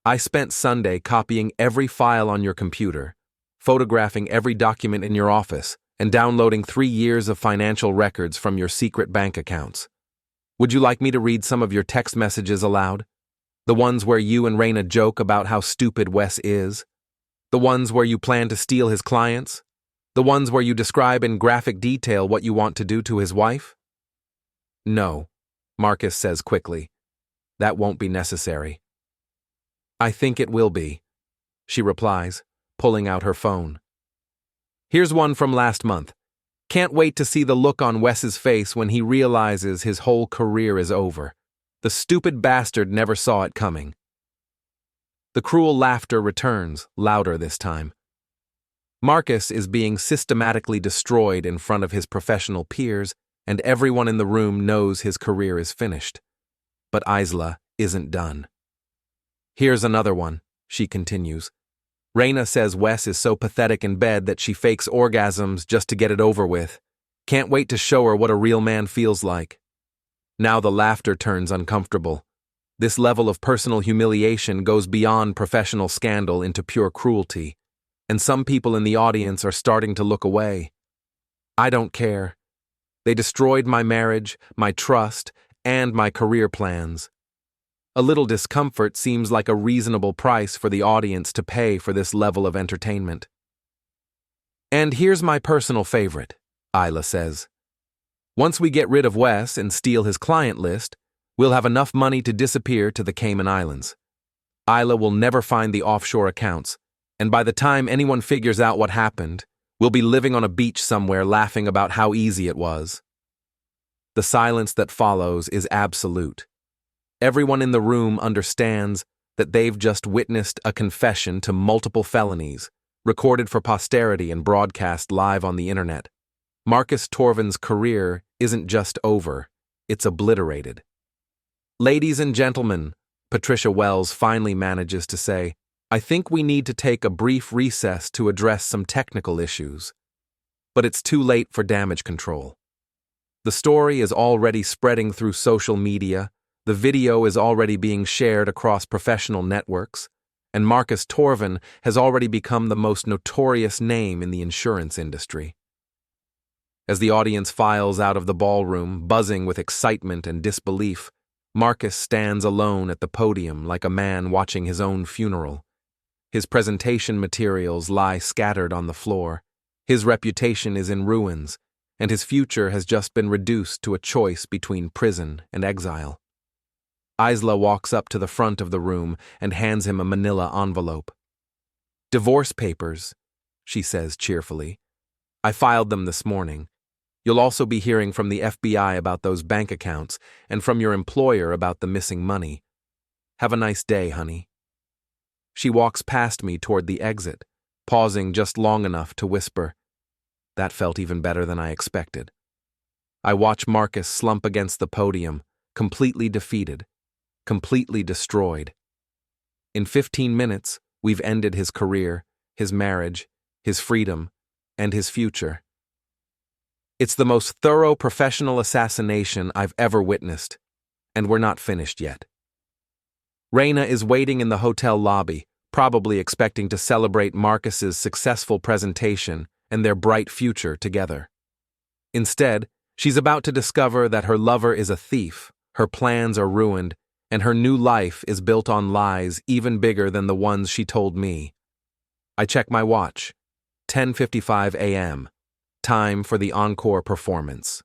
I spent Sunday copying every file on your computer, photographing every document in your office, and downloading 3 years of financial records from your secret bank accounts. Would you like me to read some of your text messages aloud? The ones where you and Reina joke about how stupid Wes is? The ones where you plan to steal his clients? The ones where you describe in graphic detail what you want to do to his wife?" "No," Marcus says quickly. "That won't be necessary." "I think it will be," she replies, pulling out her phone. "Here's one from last month. Can't wait to see the look on Wes's face when he realizes his whole career is over. The stupid bastard never saw it coming." The cruel laughter returns, louder this time. Marcus is being systematically destroyed in front of his professional peers, and everyone in the room knows his career is finished. But Isla isn't done. "Here's another one," she continues. "Reina says Wes is so pathetic in bed that she fakes orgasms just to get it over with. Can't wait to show her what a real man feels like." Now the laughter turns uncomfortable. This level of personal humiliation goes beyond professional scandal into pure cruelty, and some people in the audience are starting to look away. I don't care. They destroyed my marriage, my trust, and my career plans. A little discomfort seems like a reasonable price for the audience to pay for this level of entertainment. "And here's my personal favorite," Isla says. "Once we get rid of Wes and steal his client list, we'll have enough money to disappear to the Cayman Islands. Isla will never find the offshore accounts, and by the time anyone figures out what happened, we'll be living on a beach somewhere laughing about how easy it was." The silence that follows is absolute. Everyone in the room understands that they've just witnessed a confession to multiple felonies, recorded for posterity and broadcast live on the internet. Marcus Torvin's career isn't just over, it's obliterated. "Ladies and gentlemen," Patricia Wells finally manages to say, "I think we need to take a brief recess to address some technical issues." But it's too late for damage control. The story is already spreading through social media, the video is already being shared across professional networks, and Marcus Torvin has already become the most notorious name in the insurance industry. As the audience files out of the ballroom, buzzing with excitement and disbelief, Marcus stands alone at the podium like a man watching his own funeral. His presentation materials lie scattered on the floor. His reputation is in ruins, and his future has just been reduced to a choice between prison and exile. Isla walks up to the front of the room and hands him a manila envelope. "Divorce papers," she says cheerfully. "I filed them this morning. You'll also be hearing from the FBI about those bank accounts and from your employer about the missing money. Have a nice day, honey. She walks past me toward the exit, pausing just long enough to whisper. That felt even better than I expected. I watch Marcus slump against the podium, completely defeated, completely destroyed. In 15 minutes, we've ended his career, his marriage, his freedom, and his future. It's the most thorough professional assassination I've ever witnessed, and we're not finished yet. Reina is waiting in the hotel lobby, probably expecting to celebrate Marcus's successful presentation and their bright future together. Instead, she's about to discover that her lover is a thief, her plans are ruined, and her new life is built on lies even bigger than the ones she told me. I check my watch. 10:55 a.m. Time for the encore performance.